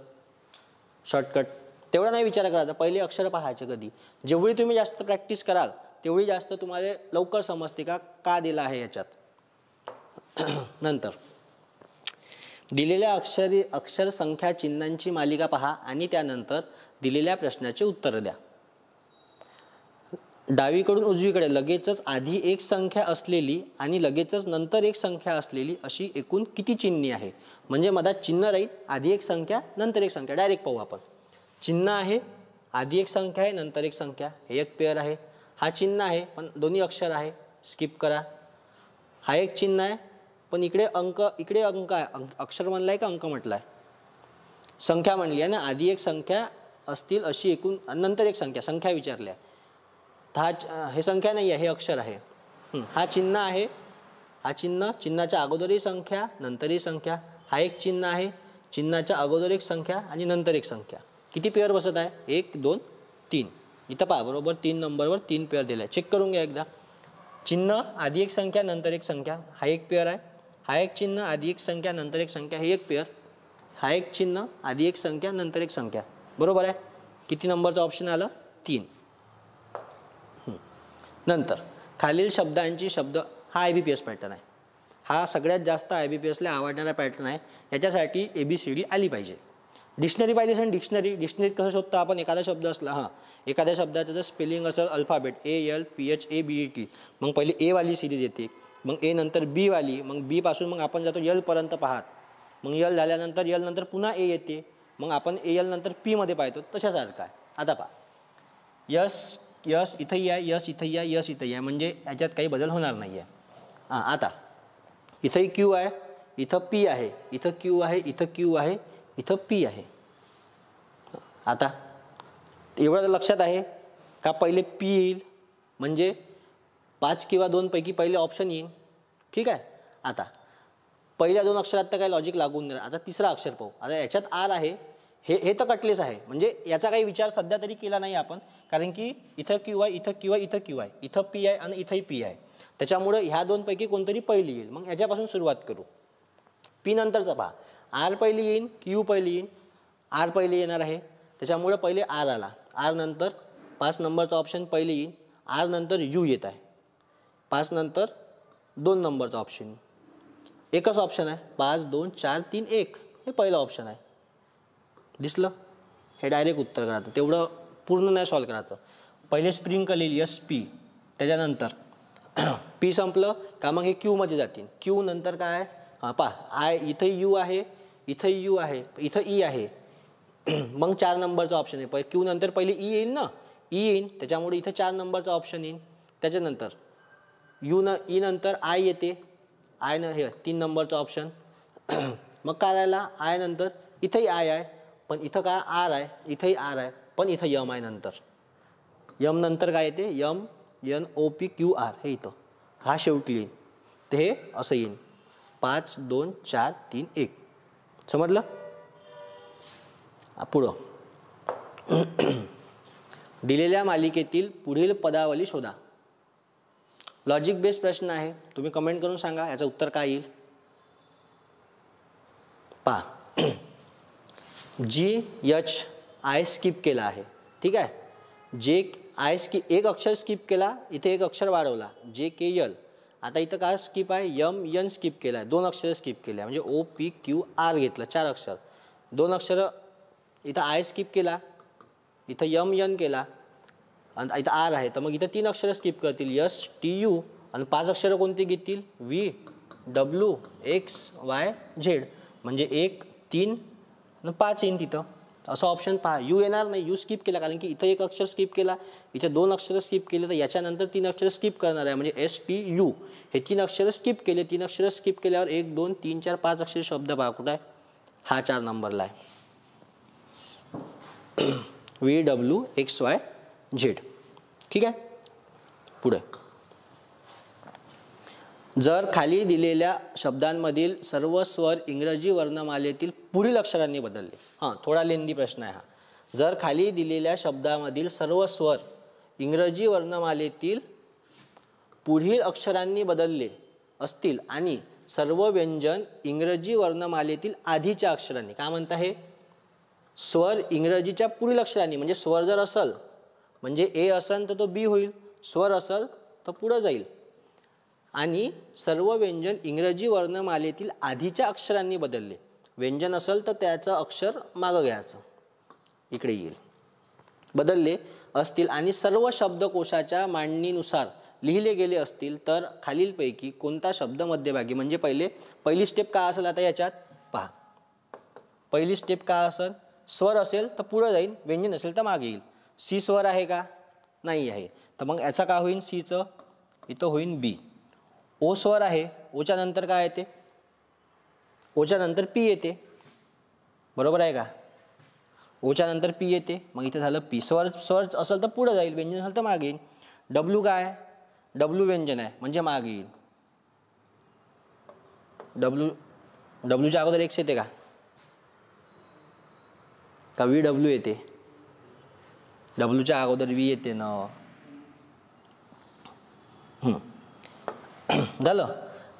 शॉर्टकट. तेवढं नाही विचार करायचा, पहिले अक्षर पाहायचे कधी. जेवढी तुम्ही जास्त प्रॅक्टिस कराल तेवढी जास्त तुम्हाला लवकर समजते का दिलं आहे याच्यात. नंतर दिलेल्या अक्षर संख्या चिन्हांची मालिका पहा आणि त्यानंतर दिलेल्या प्रश्नाचे उत्तर द्या. डावीकडून उजवीकडे लगेचच आधी एक संख्या असलेली आणि लगेचच नंतर एक संख्या असलेली अशी एकूण किती चिन्हे आहे. म्हणजे मधात चिन्ह राहील, आधी एक संख्या नंतर एक संख्या. डायरेक्ट पाहू आपण. चिन्ह आहे, आधी एक संख्या आहे नंतर एक संख्या, हे एक पेअर आहे. हा चिन्ह आहे पण दोन्ही अक्षर आहे, स्किप करा. हा एक चिन्ह आहे पण इकडे अंक आहे, अक्षर म्हणलं आहे का अंक म्हटलं आहे, संख्या म्हणली आहे ना. आधी एक संख्या असतील अशी एकूण, नंतर एक संख्या विचारली आहे. हे संख्या नाही आहे, हे अक्षर आहे. हा चिन्ह आहे, हा चिन्हाच्या अगोदरही संख्या नंतरही संख्या. हा एक चिन्ह आहे, चिन्हाच्या अगोदर एक संख्या आणि नंतर एक संख्या. किती पेअर बसत आहे, 1 2 3. इथं पहा बरोबर 3 नंबरवर 3 पेअर दिला आहे. चेक करून घ्या एकदा. चिन्ह आधी एक संख्या नंतर एक संख्या, हा एक पेअर आहे. हा एक चिन्ह आधी एक संख्या नंतर एक संख्या, हे एक पेअर. हा एक चिन्ह आधी एक संख्या नंतर एक संख्या. बरोबर आहे. किती नंबरचं ऑप्शन आलं, 3. नंतर खालील शब्दांची हा IBPS पॅटर्न आहे. हा सगळ्यात जास्त IBPSला आवडणारा पॅटर्न आहे. याच्यासाठी ABCD आली पाहिजे. डिक्शनरी पाहिजे असेल, डिक्शनरीत कसं शोधतो आपण, एखादा शब्द असला, एखाद्या शब्दाचं जर स्पेलिंग असेल अल्फाबेट ALPHABET, मग पहिले A वाली सिरीज येते, मग A नंतर B वाली, मग B पासून मग आपण जातो L पर्यंत पाहत, मग L झाल्यानंतर L नंतर पुन्हा A येते, मग आपण AL नंतर P मध्ये पाहतो. तशासारखं आहे. आता पहा, यस इथंही आहे, यस इथंही आहे, यस इथंही आहे, म्हणजे याच्यात काही बदल होणार नाही आहे. आता इथंही Q आहे, इथं P आहे, इथं Q आहे, इथं Q आहे, इथं P आहे. आता एवढं लक्षात आहे का, पहिले P येईल म्हणजे 5 किंवा 2 पैकी पहिले ऑप्शन येईल. ठीक आहे. आता पहिल्या 2 अक्षरात तर काही लॉजिक लागून नाही. आता तिसरा अक्षर पाहू. आता याच्यात आर आहे, हे तर कटलेस आहे, म्हणजे याचा काही विचार सध्या तरी केला नाही आपण, कारण की इथं Q आहे, इथं Q आहे, इथं Q आहे, इथं P आहे आणि इथंही P आहे. त्याच्यामुळे ह्या 2 पैकी कोणतरी पहिली येईल. मग याच्यापासून सुरुवात करू. P नंतरचा पहा, आर पहिली येईन, Q पहिली येईन, आर पहिली येणार आहे. त्याच्यामुळे पहिले आर आला, आर नंतर 5 नंबरचा ऑप्शन पहिले येईन, आर नंतर U येत आहे, 5 नंतर 2 नंबरचा ऑप्शन. एकच ऑप्शन आहे, 5 2 4 3 1, हे पहिलं ऑप्शन आहे. दिसलं, हे डायरेक्ट उत्तर करायचं, तेवढं पूर्ण नाही सॉल्व करायचं. पहिले स्प्रिंकल येईल SP, त्याच्यानंतर पी संपलं का मग हे क्यूमध्ये जातील. क्यू नंतर काय हां पहा आय इथं यू आहे, इथं यू आहे, इथं ई आहे. मग 4 नंबरचा ऑप्शन आहे. क्यू नंतर पहिले ई येईल ना, ई येईल त्याच्यामुळे इथं 4 नंबरचा ऑप्शन येईल. त्याच्यानंतर ई नंतर आय येते, आय न हे 3 नंबरचा ऑप्शन. मग काय राहिला आय नंतर इथंही आय आहे पण इथं काय आर आहे, इथंही आर आहे पण इथं यम आहे. नंतर यम नंतर काय येते M N O P Q R हे इथं हा शेवटी येईल. तर हे असं येईल 5 2 4 3 1. समजलं. पुढं दिलेल्या मालिकेतील पुढील पदावली शोधा. लॉजिक बेस्ड प्रश्न आहे. तुम्ही कमेंट करून सांगा याचं उत्तर काय येईल. पहा जी एच आय स्किप केला आहे. ठीक आहे. जे आय एक अक्षर स्किप केला, इथे एक अक्षर वाढवला जे के एल. आता इथं काय स्किप आहे यम एन स्किप केला आहे, 2 अक्षर स्किप केले म्हणजे ओ पी क्यू आर घेतलं 4 अक्षर. 2 अक्षर इथं आय स्किप केला, इथं यम एन केला आणि इथं आर आहे. तर मग इथं 3 अक्षर स्किप करतील एस टी यू आणि 5 अक्षरं कोणती घेतील V W x Y Z. म्हणजे 1 3 आणि 5 येईन तिथं. असं ऑप्शन पहा. यू येणार नाही, यू स्किप केला कारण की इथं 1 अक्षर स्किप केला, इथे 2 अक्षर स्किप केले तर याच्यानंतर 3 अक्षर स्किप करणार आहे म्हणजे एस टी यू. हे 3 अक्षर स्किप केले. 3 अक्षर स्किप केल्यावर 1 2 3 4 5 अक्षर शब्द पहा कुठं आहे हा 4 नंबरला आहे V W x Y Z. ठीक आहे. पुढे जर खाली दिलेल्या शब्दांमधील सर्व स्वर इंग्रजी वर्णमालेतील पुढील अक्षरांनी बदलले. हां थोडा लेंदी प्रश्न आहे हा. जर खाली दिलेल्या शब्दामधील सर्व स्वर इंग्रजी वर्णमालेतील पुढील अक्षरांनी बदलले असतील आणि सर्व व्यंजन इंग्रजी वर्णमालेतील आधीच्या अक्षरांनी. काय म्हणता हे स्वर इंग्रजीच्या पुढील अक्षरांनी म्हणजे स्वर जर असेल म्हणजे ए असेल तर तो बी होईल, स्वर असेल तर पुढं जाईल. आणि सर्व व्यंजन इंग्रजी वर्णमालेतील आधीच्या अक्षरांनी बदलले. व्यंजन असेल तर त्याचं अक्षर मागं घ्यायचं इकडे येईल. बदलले असतील आणि सर्व शब्दकोशाच्या मांडणीनुसार लिहिले गेले असतील तर खालीलपैकी कोणता शब्द मध्यभागी. म्हणजे पहिली स्टेप काय असेल आता याच्यात पहा. पहिली स्टेप काय असेल स्वर असेल तर पुढं जाईल, व्यंजन असेल तर मागे येईल. सी स्वर आहे का नाही आहे तर मग याचा काय होईल सीचं इथं होईल बी. ओ स्वर आहे, ओच्या नंतर काय येते ओच्या नंतर पी येते. बरोबर आहे का. ओच्या नंतर पी येते मग इथे झालं पी. स्वर असेल तर पुढं जाईल, व्यंजन असेल तर मागे येईल. डब्ल्यू काय आहे डब्ल्यू व्यंजन आहे म्हणजे मागे येईल. डब्ल्यूच्या अगोदर एक्स येते का व्ही डब्ल्यू येते. डब्ल्यूच्या अगोदर व्ही येते ना. झालं.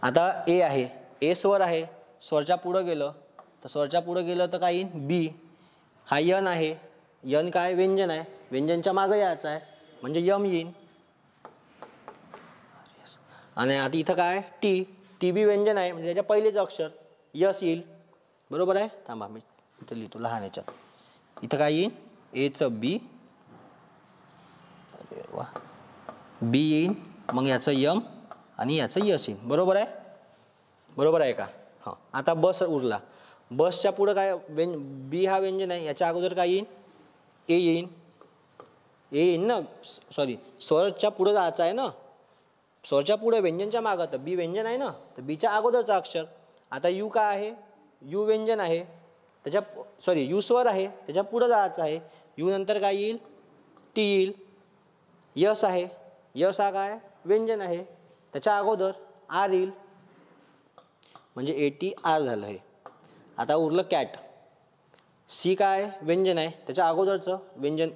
आता ए आहे, ए स्वर आहे, स्वरच्या पुढं गेलं तर स्वरच्या पुढं गेलं तर काय येईल बी. हा यन आहे, यन काय व्यंजन आहे, व्यंजनच्या मागं यायचं आहे म्हणजे यम येईल. आणि आता इथं काय टी, टी बी व्यंजन आहे म्हणजे त्याच्या पहिलेच अक्षर यस येईल. बरोबर आहे. थांबा मी इथं लिहितो लहान याच्यात. इथं काय येईल एचं बी, अरे वा बी येईल मग याचं यम आणि याचं यस येईल. बरोबर आहे. बरोबर आहे का. हां आता बस उरला. बसच्या पुढं काय बी हा व्यंजन आहे याच्या अगोदर काय येईल ए येईल. ए येईल ना सॉरी स्वरच्या पुढं जायचं आहे ना. स्वरच्या पुढे व्यंजनच्या मागं तर बी व्यंजन आहे ना तर बीच्या अगोदरचा अक्षर. आता यू काय आहे यू व्यंजन आहे त्याच्या सॉरी यू स्वर आहे त्याच्या पुढं जायचं आहे. यू नंतर काय येईल टी येईल. यस आहे, यस हा काय व्यंजन आहे त्याच्या अगोदर आर येईल म्हणजे ए टी आर झालं हे. आता उरलं कॅट. सी काय व्यंजन आहे त्याच्या अगोदरचं व्यंजन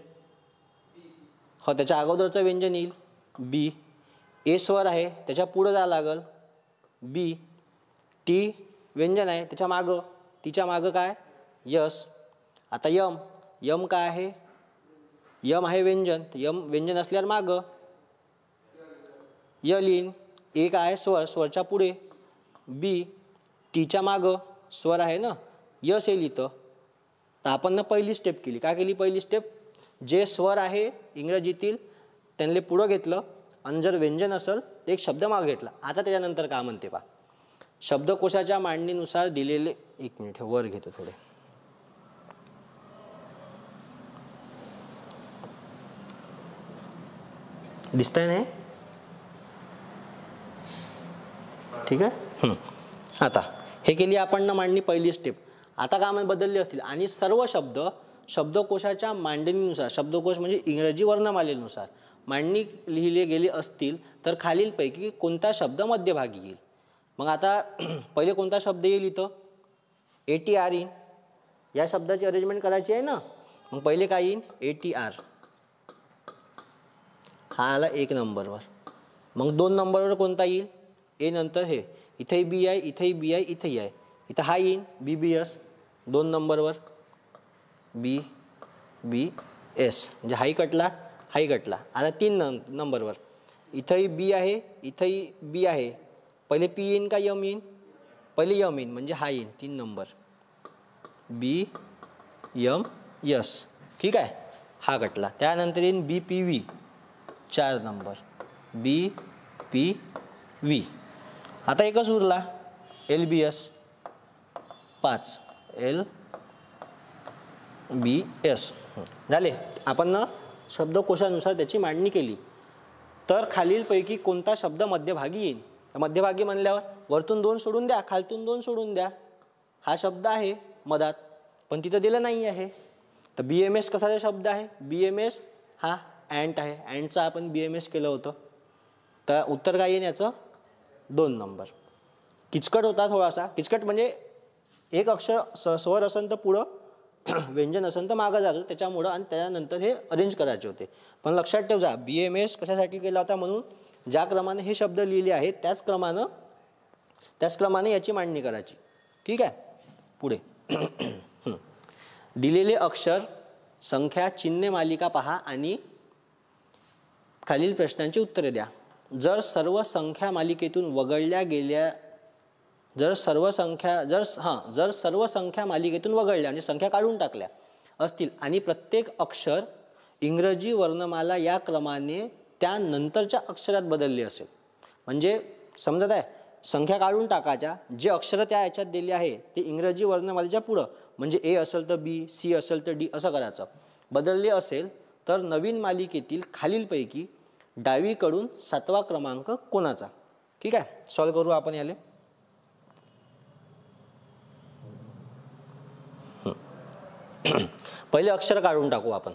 हो त्याच्या अगोदरचं व्यंजन येईल बी. ए स्वर आहे त्याच्या पुढं जावं लागल बी. टी व्यंजन आहे त्याच्या मागं, टीच्या मागं काय यस. आता यम, यम काय आहे यम आहे व्यंजन तर यम व्यंजन असल्यावर मागं य लिहिन. ए काय स्वर, स्वरच्या पुढे बी. टीच्या मागं स्वर आहे ना यस येईल इथं. तर आपण ना पहिली स्टेप केली. काय केली पहिली स्टेप जे स्वर आहे इंग्रजीतील त्यांना पुढं घेतलं आणि जर व्यंजन असेल तर एक शब्द मागे घेतला. आता त्याच्यानंतर काय म्हणते पहा. शब्दकोशाच्या मांडणीनुसार दिलेले, एक मिनिट हे वर घेतो थोडे, दिसतंय ना, ठीक आहे. आता हे केली आपण ना मांडणी, पहिली स्टेप. आता काय बदलली असतील आणि सर्व शब्द शब्दकोशाच्या मांडणीनुसार, शब्दकोश म्हणजे इंग्रजी वर्णमालेनुसार मांडणी लिहिले गेले असतील तर खालीलपैकी कोणता शब्द मध्यभागी येईल. मग आता पहिले कोणता शब्द येईल इथं, ATR येईल. या शब्दाची अरेंजमेंट करायची आहे ना. मग पहिले काय येईल, ATR. हा आला 1 नंबरवर. मग 2 नंबरवर कोणता येईल, ए नंतर हे, इथेही बी आहे, इथेही बी आहे, इथेही आहे. इथं हा येईल BBS 2 नंबरवर, BBS म्हणजे हाही कटला, हाही कटला. आता 3 नंबरवर इथंही बी आहे, इथंही बी आहे. पहिले पी येईन का यम येईन, पहिले यम येईन म्हणजे हा येईन 3 नंबर, BMS. ठीक आहे, हा कटला. त्यानंतर येईन BPV 4 नंबर, BPV. आता एकच उरला, LBS 5, LBS. झाले. आपण ना शब्दकोशानुसार त्याची मांडणी केली. तर खालीलपैकी कोणता शब्द मध्यभागी येईल. मध्यभागी म्हणल्यावर वरतून 2 सोडून द्या, खालतून 2 सोडून द्या. हा शब्द आहे मधात, पण तिथं दिलं नाही आहे. तर BMS कसा शब्द आहे, BMS हा अँट आहे. अँटचं आपण BMS केलं होतं. तर उत्तर काय येईल याचं, 2 नंबर. किचकट होता थोडासा. किचकट म्हणजे एक अक्षर स्वर असेल तर पुढं, व्यंजन असेल तर मागं जातो त्याच्यामुळं, आणि त्यानंतर हे अरेंज करायचे होते. पण लक्षात ठेव जा, BMS कशासाठी केला होता, म्हणून ज्या क्रमाने हे शब्द लिहिले आहेत त्याच क्रमाने याची मांडणी करायची. ठीक आहे. पुढे दिलेले अक्षर, संख्या, चिन्हे मालिका पहा आणि खालील प्रश्नांची उत्तरे द्या. जर सर्व संख्या मालिकेतून वगळल्या गेल्या, जर सर्व संख्या मालिकेतून वगळल्या म्हणजे संख्या काढून टाकल्या असतील आणि प्रत्येक अक्षर इंग्रजी वर्णमाला या क्रमाने त्यानंतरच्या अक्षरात बदलले असेल, म्हणजे समजत आहे, संख्या काढून टाकायच्या, जे अक्षर त्या याच्यात दिले आहे ते इंग्रजी वर्णमालेच्या पुढं, म्हणजे A असेल तर B, C असेल तर D असं करायचं. बदलले असेल तर नवीन मालिकेतील खालीलपैकी डावीकडून 7वा क्रमांक कोणाचा. ठीक आहे, सॉल्व्ह करू आपण याले. पहिले अक्षर काढून टाकू आपण,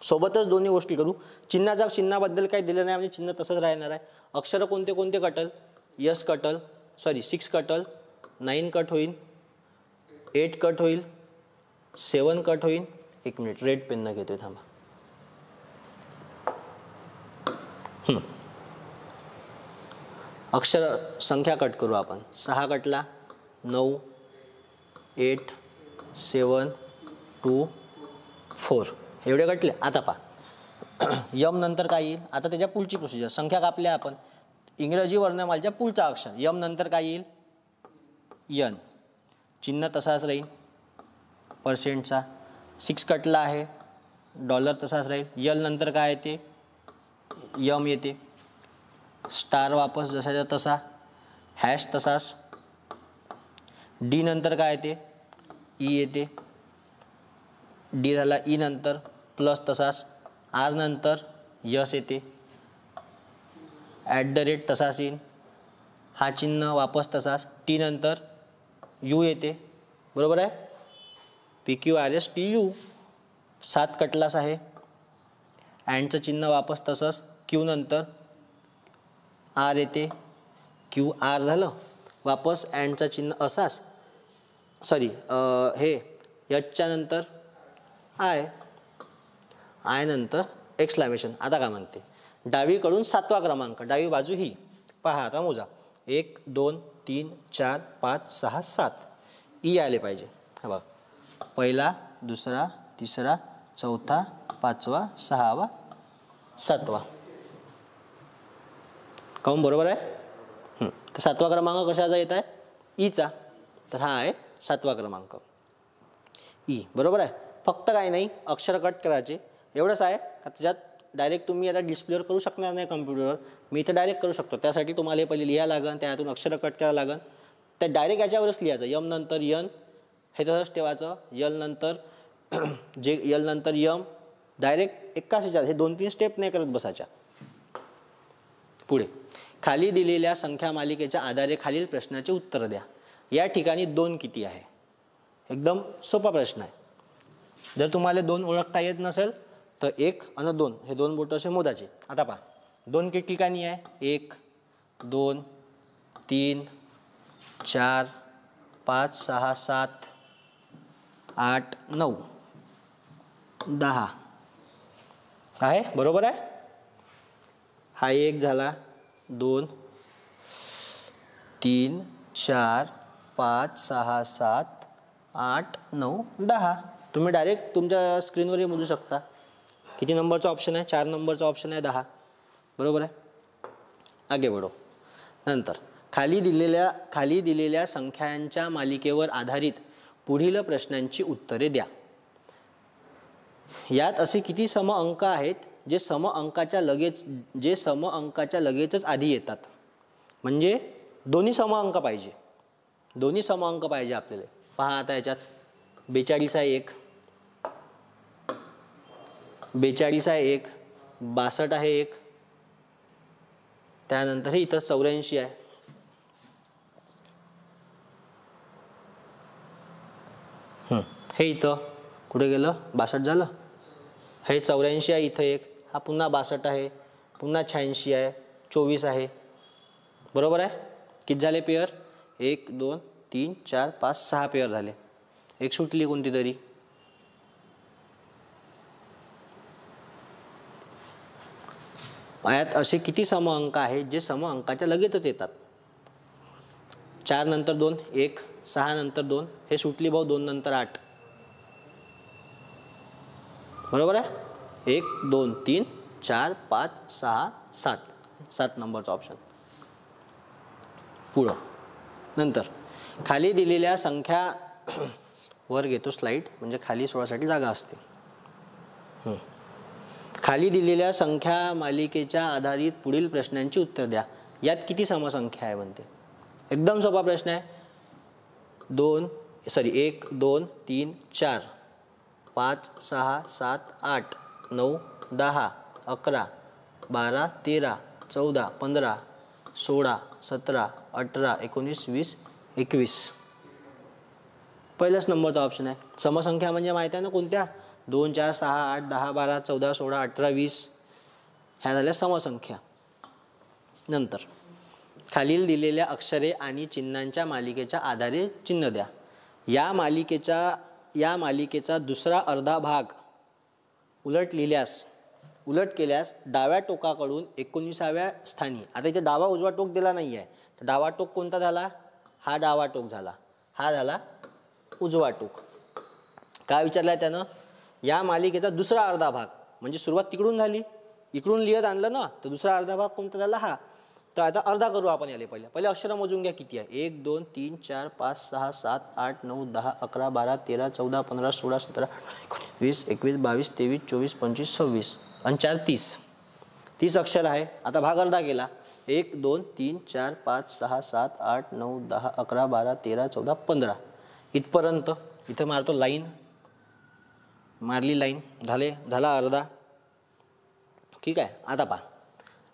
सोबतच दोन्ही गोष्टी करू. चिन्हाबद्दल काही दिलं नाही म्हणजे चिन्ह तसंच राहणार आहे. अक्षर कोणते कोणते कटल, यस कटल, 6 कटल, 9 कट होईल, 8 कट होईल, 7 कट होईल. एक मिनिट रेड पेननं घेतोय थांबा. अक्षर संख्या कट करू आपण. 6 कटला, 9, 8, 7, 2, 4 एवढे कटले. आता पहा, यम नंतर काय येईल, आता त्याच्या पुढची प्रोसिजर. संख्या कापल्या आपण, इंग्रजी वर्णमालेच्या पुढचा अक्षर यम नंतर काय येईल, यन. चिन्ह तसाच राहील पर्सेंटचा. 6 कटला आहे, डॉलर तसाच राहील. यल नंतर काय येते, यम येते. स्टार वापस जसाच्या तसा, हॅश तसाच. डी नंतर काय येते, ई येते. डी झाला, ई नंतर प्लस तसाच. आर नंतर यस येते. @ तसाच येईल, हा चिन्ह वापस तसाच. टी नंतर यू येते, बरोबर आहे. PQRSTU 7 कटलास आहे. अँडचं चिन्ह वापस तसंच. क्यू नंतर आर येते, QR झालं. वापस अँडचं चिन्ह असाच, सॉरी हे एचच्या नंतर आय नंतर एक्सक्लेमेशन. आता काय म्हणते, डावीकडून 7वा क्रमांक, डावी बाजू ही पहा. आता मोजा, 1 2 3 4 5 6 7 ई आले पाहिजे. हा बघ, पहिला, दुसरा, तिसरा, चौथा, 5वा, 6वा, 7वा. काऊन बरोबर आहे. तर 7वा क्रमांक कशाचा येत आहे, ईचा. तर हा आहे 7वा क्रमांक, ई. बरोबर आहे. फक्त काय नाही, अक्षर कट करायचे एवढंच आहे का, त्याच्यात डायरेक्ट तुम्ही आता डिस्प्लेवर करू शकणार नाही कम्प्युटरवर, मी इथं डायरेक्ट करू शकतो. त्यासाठी तुम्हाला हे पहिले लिहायला लागेल, त्यातून अक्षरं कट करायला लागेल. त्या डायरेक्ट याच्यावरच लिहायचं, यम नंतर यन हे तसंच ठेवायचं, यल नंतर जे यल नंतर यम, डायरेक्ट एकाच ह्याच्यात हे 2-3 स्टेप नाही करत बसायच्या. पुढे खाली दिलेल्या संख्या मालिकेच्या आधारे खालील प्रश्नाचे उत्तर द्या. या ठिकाणी 2 किती आहे? एकदम सोपा प्रश्न आहे. जर तुम्हाला 2 ओळखता येत नसेल तर 1 आणि 2 हे 2 बोटं असे मोजायचे. आता पहा 2 किती ठिकाणी आहे? 1 2 3 4 5 6 7 8 9 10 आहे, बरोबर आहे. हा 1 झाला, 2 3 4 5 6 7 8 9 10. तुम्ही डायरेक्ट तुमच्या स्क्रीनवरही मोजू शकता. किती नंबरचा ऑप्शन आहे? 4 नंबरचा ऑप्शन आहे, 10. बरोबर आहे. आगे बढो. नंतर खाली दिलेल्या संख्यांच्या मालिकेवर आधारित पुढील प्रश्नांची उत्तरे द्या. यात असे किती सम अंक आहेत जे सम अंकाच्या लगेचच आधी येतात? म्हणजे दोन्ही सम अंक पाहिजे, दोन्ही सम अंक पाहिजे आपल्याला. पहा आता याच्यात 42 आहे 1, 42 आहे 1, 62 आहे 1, त्यानंतर हे इथं 84 आहे. हे इथं कुठे गेलं? 62 झालं. हे 84 आहे इथं 1, हा पुन्हा 62 आहे, पुन्हा 86 आहे, 24 आहे. बरोबर आहे. किती झाले पेअर? 1 2 3 4 5 6 पेअर झाले. एक सुटली कोणती तरी. यात असे किती सम अंक आहेत जे सम अंकाच्या लगेचच येतात? 4 नंतर 2 1, 6 नंतर 2, हे सुटली भाऊ 2 नंतर 8. बरोबर आहे. 1 2 3 4 5 6 7, 7 नंबरचा ऑप्शन. पुढं नंतर खाली दिलेल्या संख्या वर घेतो स्लाइड, म्हणजे खाली सोडासाठी जागा असते. खाली दिलेल्या संख्या मालिकेच्या आधारित पुढील प्रश्नांची उत्तर द्या. यात किती समसंख्या आहे म्हणते? एकदम सोपा प्रश्न आहे. 1 2 3 4 5 6 7 8 9 10 11 12 13 14 15 16 17 18 19 20 21. पहिलाच नंबरचा ऑप्शन आहे. समसंख्या म्हणजे माहिती आहे ना कोणत्या? 2 4 6 8 10 12 14 16 18 20 ह्या झाल्या समसंख्या. नंतर खालील दिलेल्या अक्षरे आणि चिन्हांच्या मालिकेच्या आधारे चिन्ह द्या. या मालिकेचा दुसरा अर्धा भाग उलट केल्यास डाव्या टोकाकडून 19व्या स्थानी. आता इथे डावा उजवा टोक दिला नाही आहे, तर डावा टोक कोणता झाला? हा डावा टोक झाला, हा झाला उजवा टोक. काय विचारलं आहे त्यानं? या मालिकेचा दुसरा अर्धा भाग, म्हणजे सुरुवात तिकडून झाली, इकडून लिहित आणलं ना, तर दुसरा अर्धा भाग कोणता झाला? हा. तर आता अर्धा करू आपण याले. पहिले अक्षर मोजून घ्या किती आहे. 1 2 3 4 5 6 7 8 9 10 11 12 13 14 15 16 17 20 21 22 23 24 25 26 आणि 4 30 अक्षर आहे. आता भाग अर्धा केला. 1 2 3 4 5 6 7 8 9 10 11 12 13 14 15 इथपर्यंत. इथं मारतो लाईन, मारली लाईन, झाला अर्धा. ठीक आहे. आता पहा,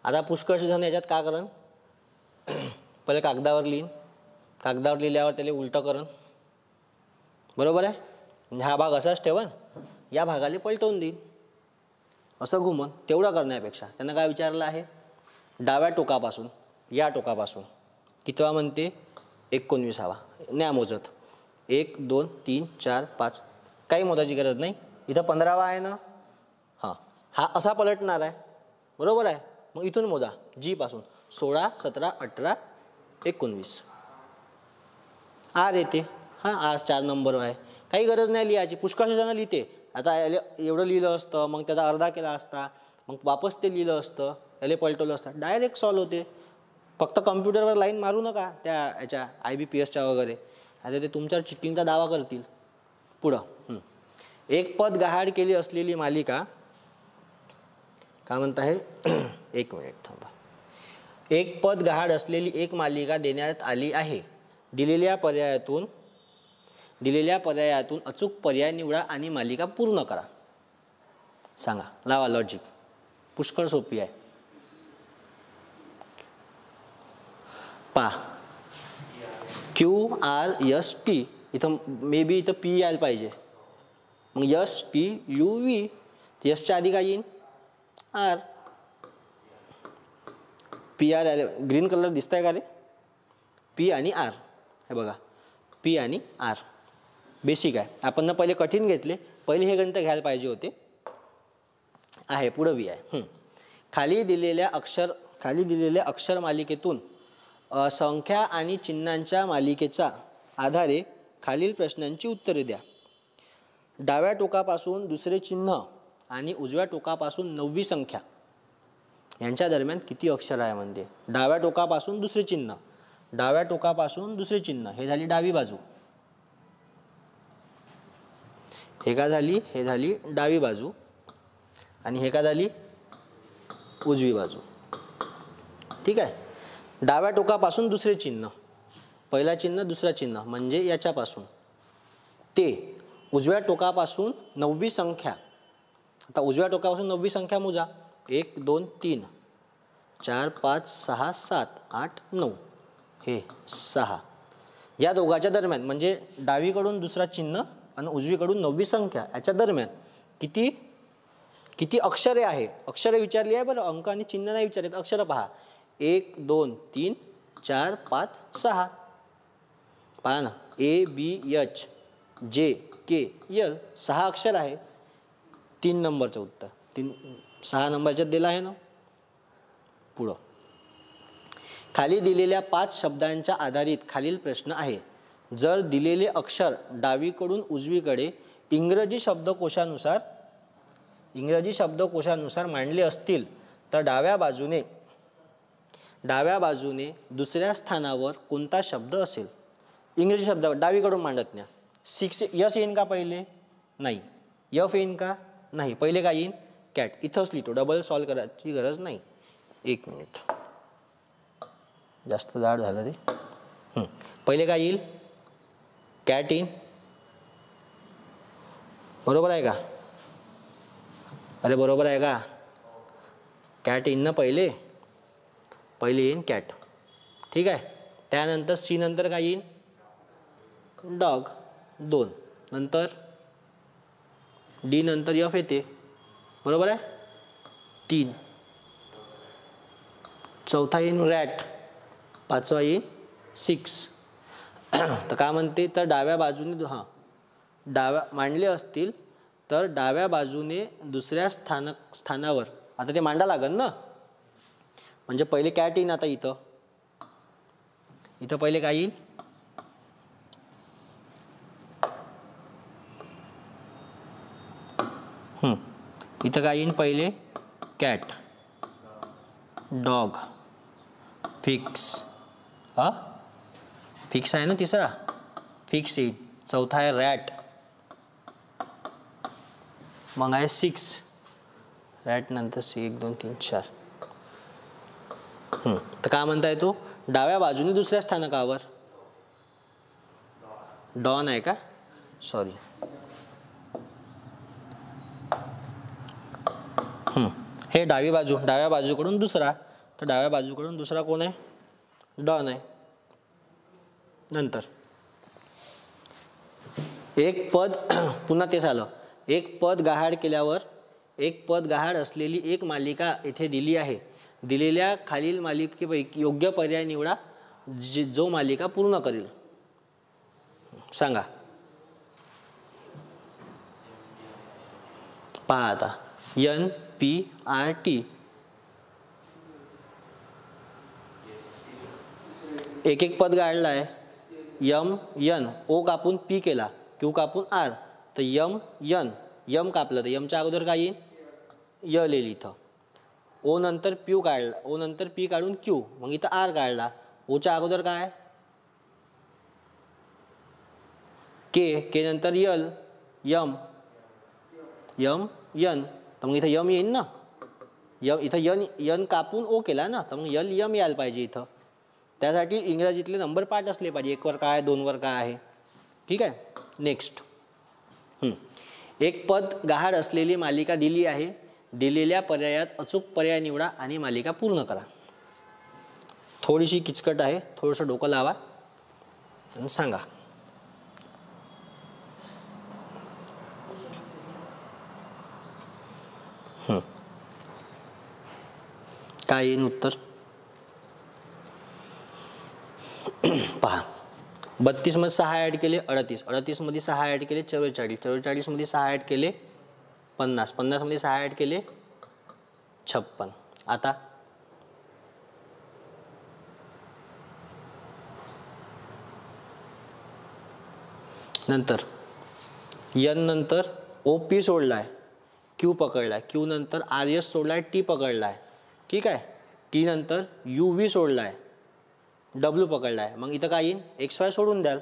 आता पुष्कळशी जण याच्यात का करण? पहिले कागदावर लिहीन, कागदावर लिहिल्यावर त्याला उलटं करण. बरोबर आहे. हा भाग असाच ठेवन, या भागाला पलटवून देईन, असं घुमन. तेवढं करण्यापेक्षा त्यांना काय विचारलं आहे? डाव्या टोकापासून या टोकापासून कितवा म्हणते? 19वा. न्या मोजत 1 2 3 4 5, काही मोजायची गरज नाही. इथं 15वा आहे ना. हां, हा असा पलटणार आहे. बरोबर आहे. मग इथून मोजा जी पासून 16 17 18 19 आर येते. हां, आर 4 नंबर आहे. काही गरज नाही लिहायची. पुष्कळशी जण लिहिते. आता याला एवढं लिहिलं असतं, मग त्याचा अर्धा केला असता, मग वापस ते लिहिलं असतं, याला पलटवलं असतं, डायरेक्ट सॉल्व होते. फक्त कम्प्युटरवर लाईन मारू नका त्या याच्या IBPSच्या वगैरे. आता ते तुमच्यावर चिटिंगचा दावा करतील. पुढं एक पद गहाड केली असलेली मालिका काय म्हणत आहे एक मिनिट थांबा. एक पद गहाड असलेली एक मालिका देण्यात आली आहे. दिलेल्या पर्यायातून अचूक पर्याय निवडा आणि मालिका पूर्ण करा. सांगा, लावा लॉजिक. पुष्कळ सोपी आहे. पहा, QRST इथं मे बी इथं P यायला पाहिजे. मग STUV, यसच्या आधी काय येईन R. PR आले. ग्रीन कलर दिसतंय का रे? P आणि R. हे बघा, P आणि R बेसिक आहे. आपण ना पहिले कठीण घेतले, पहिले हे गणित घ्यायला पाहिजे होते. आहे पुढं V आहे. खाली दिलेल्या अक्षर मालिकेतून संख्या आणि चिन्हांच्या मालिकेच्या आधारे खालील प्रश्नांची उत्तरे द्या. डाव्या टोकापासून दुसरे चिन्ह आणि उजव्या टोकापासून 9वी संख्या यांच्या दरम्यान किती अक्षर आहे म्हणते. डाव्या टोकापासून दुसरे चिन्ह हे झाली डावी बाजू. हे का झाली? हे झाली डावी बाजू. आणि हे का झाली? उजवी बाजू. ठीक आहे. डाव्या टोकापासून दुसरे चिन्ह, पहिला चिन्ह दुसरा चिन्ह म्हणजे याच्यापासून ते उजव्या टोकापासून 9वी संख्या. आता उजव्या टोकापासून 9वी संख्या मोजा. 1 2 3 4 5 6 7 8 9 हे 6. या दोघांच्या दरम्यान म्हणजे डावीकडून दुसरा चिन्ह आणि उजवीकडून 9वी संख्या याच्या दरम्यान किती अक्षरे आहे. अक्षरे विचारली आहे बरं, अंक आणि चिन्ह नाही विचारले. अक्षरं पहा, 1 2 3 4 5 6. पहा ना, ABHJKL 6 अक्षर आहे. 3 नंबरचं उत्तर. 6 नंबरच्यात दिलं आहे ना. पुढं खाली दिलेल्या 5 शब्दांच्या आधारित खालील प्रश्न आहे. जर दिलेले अक्षर डावीकडून उजवीकडे इंग्रजी शब्दकोशानुसार मांडले असतील तर डाव्या बाजूने दुसऱ्या स्थानावर कोणता शब्द असेल. इंग्रजी शब्द डावीकडून मांडत नाही. 6 यस येईन का पहिले? नाही. F येईन का? नाही. पहिले काय येईन? कॅट. इथंच लिहितो, डबल सॉल्व करायची गरज नाही. 1 मिनिट, जास्त जाड झालं रे. पहिले काय येईल? कॅट येईन. बरोबर आहे का? अरे बरोबर आहे का? कॅट येईन ना पहिले येईन कॅट. ठीक आहे. त्यानंतर C नंतर काय येईन? डॉग. 2 नंतर D नंतर F येते. बरोबर आहे. 3 चौथा येईन रॅट. 5वा येईन 6. तर काय म्हणते, तर डाव्या बाजूने मांडले असतील तर डाव्या बाजूने दुसऱ्या स्थानावर आता ते मांडा लागेल ना. म्हणजे पहिले कॅट येईन. आता इथं पहिले काय येईल? इथं काय येईन? पहिले कॅट, डॉग, फिक्स. फिक्स आहे ना तिसरा, फिक्स येईल. चौथा आहे रॅट. मग आहे 6. रॅट नंतर 1 2 3 4. तर काय म्हणता येतो? डाव्या बाजूने दुसऱ्या स्थानकावर डॉन आहे का? सॉरी. हे डाव्या बाजूकडून दुसरा. तर डाव्या बाजूकडून दुसरा कोण आहे? डॉन आहे. नंतर एक पद पुन्हा तेच आलं. एक पद गहाड असलेली एक मालिका येथे दिली आहे. दिलेल्या खालील मालिकेपैकी योग्य पर्याय निवडा जो मालिका पूर्ण करेल. सांगा. पहा आता, NPRT. एक पद गाडलं आहे. MN, O कापून P केला, Q कापून R. तर M कापलं तर Mच्या अगोदर काय येईल? य लिहिली इथं. O नंतर P काढला, O नंतर P काढून Q, मग इथं R काढला. ओच्या अगोदर काय? K नंतर L, M N. तर मग इथं M येईन ना. यम इथं यन यन कापून ओ केला ना, तर मग यल यम यायला पाहिजे इथं. त्यासाठी इंग्रजीतले नंबर पाठ असले पाहिजे, 1 वर काय 2 वर काय आहे. ठीक आहे. नेक्स्ट, एक पद गहाड असलेली मालिका दिली आहे. दिलेल्या पर्यायात अचूक पर्याय निवडा आणि मालिका पूर्ण करा. थोडीशी किचकट आहे, थोडंसं डोकं लावा आणि सांगा. काय येईल उत्तर पहा. 32 मध्ये 6 ॲड केले 38, 38 मध्ये 6 ॲड केले 44, 44 मध्ये 6 ॲड केले 50, 50 मध्ये 6 ॲड केले 56. आता नंतर यन नंतर ओ पी सोडलाय, क्यू पकडलाय, क्यू नंतर आर एस सोडलाय, टी पकडलाय. ठीक आहे. टी नंतर यू व्ही सोडलाय, डब्ल्यू पकडलाय. मग इथं काय येईल, एक्स वाय सोडून द्याल,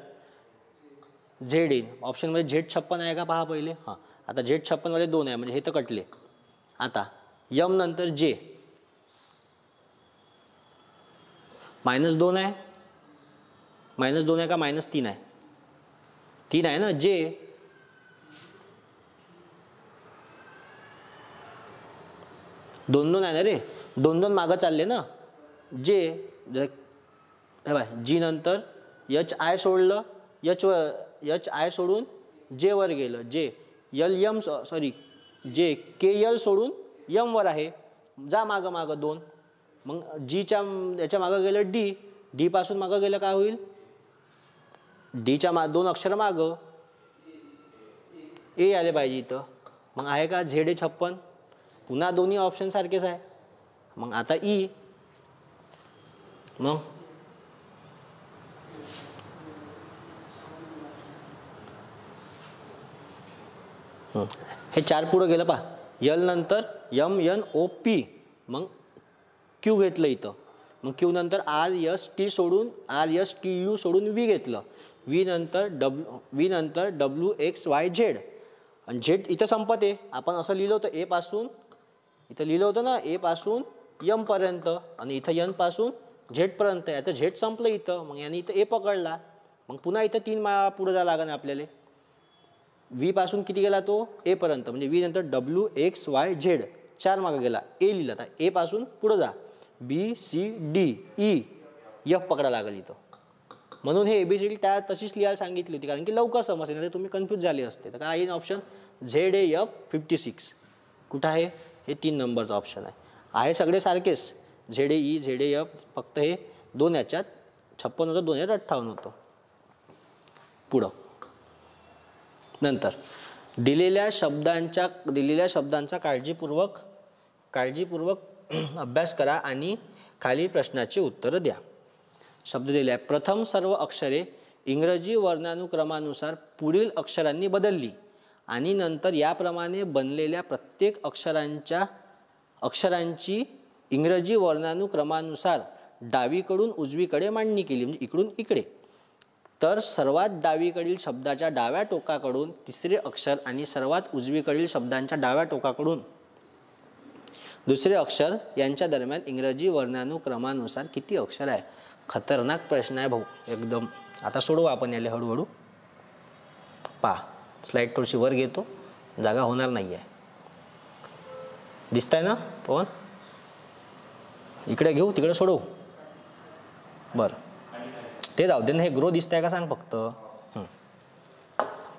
झेड येईल. ऑप्शनमध्ये झेड 56 आहे का पहा पहिले. हां, आता झेड 56 वाले 2 आहे, म्हणजे हे तर कटले. आता यम नंतर जे -2 आहे, -2 आहे का -3 आहे, 3 आहे ना. जे दोन आहे ना रे, 2 मागं चालले ना. जे बाय जी नंतर एच आय सोडलं, एच आय सोडून जे वर गेलं, जे यल यम सॉरी जे के यल सोडून यम वर आहे, जा मागं मागं 2. मग जीच्या याच्या मागं गेलं डी, डी पासून मागं गेलं काय होईल, डीच्या 2 अक्षर मागं ए आले पाहिजे इथं. मग आहे का झेड 56. पुन्हा दोन्ही ऑप्शन सारखेच आहे. मग आता ई, मग हे 4 पुढं गेलं पहा. यल नंतर यम एन ओ पी, मग क्यू घेतलं इथं. मग क्यू नंतर आर एस टी सोडून आर एस टी यू सोडून व्ही घेतलं. व्ही नंतर डब्ल्यू एक्स वाय झेड. आणि झेड इथं संपत आहे. आपण असं लिहिलं होतं ए पासून, इथं लिहिलं होतं ना ए पासून यम पर्यंत, आणि इथं यन पासून झेड पर्यंत आहे. आता झेड संपलं इथं, मग याने इथं ए पकडला. मग पुन्हा इथं 3 पुढे जायला लागेल आपल्याला. व्ही पासून किती गेला तो ए पर्यंत, म्हणजे व्ही नंतर डब्ल्यू एक्स वाय झेड 4 मागे गेला, ए लिहिला. आता ए पासून पुढे जा, B C D E F पकडा लागेल इथं. म्हणून हे एबीसीडी त्या तशीच लिहायला सांगितली होती, कारण की लवकर समजते, नाही तुम्ही कन्फ्यूज झाले असते. तर काय येईल ऑप्शन, झेड ए एफ 56. कुठं आहे, हे 3 नंबरचं ऑप्शन आहे सगळे सारखेच, Z A E Z A F, फक्त हे 2 याच्यात 56 होतं, 2 याच्यात 58 होतं. पुढं नंतर दिलेल्या शब्दांचा काळजीपूर्वक अभ्यास करा आणि खालील प्रश्नाची उत्तरं द्या. शब्द दिले आहे. प्रथम सर्व अक्षरे इंग्रजी वर्णानुक्रमानुसार पुढील अक्षरांनी बदलली आणि नंतर याप्रमाणे बनलेल्या प्रत्येक अक्षरांची इंग्रजी वर्णानुक्रमानुसार डावीकडून उजवीकडे मांडणी केली, म्हणजे इकडून इकडे. तर सर्वात डावीकडील शब्दाच्या डाव्या टोकाकडून तिसरे अक्षर आणि सर्वात उजवीकडील शब्दांच्या डाव्या टोकाकडून दुसरे अक्षर यांच्या दरम्यान इंग्रजी वर्णानुक्रमानुसार किती अक्षर आहे. खतरनाक प्रश्न आहे भाऊ एकदम. आता सोडवू आपण याला हळूहळू. पहा, स्लाईड थोडीशी वर घेतो, जागा होणार नाही आहे. दिसताय ना पवन, इकडे घेऊ तिकडे सोडवू. बरं ते जाऊ दे ना, हे ग्रो दिसतंय का सांग फक्त.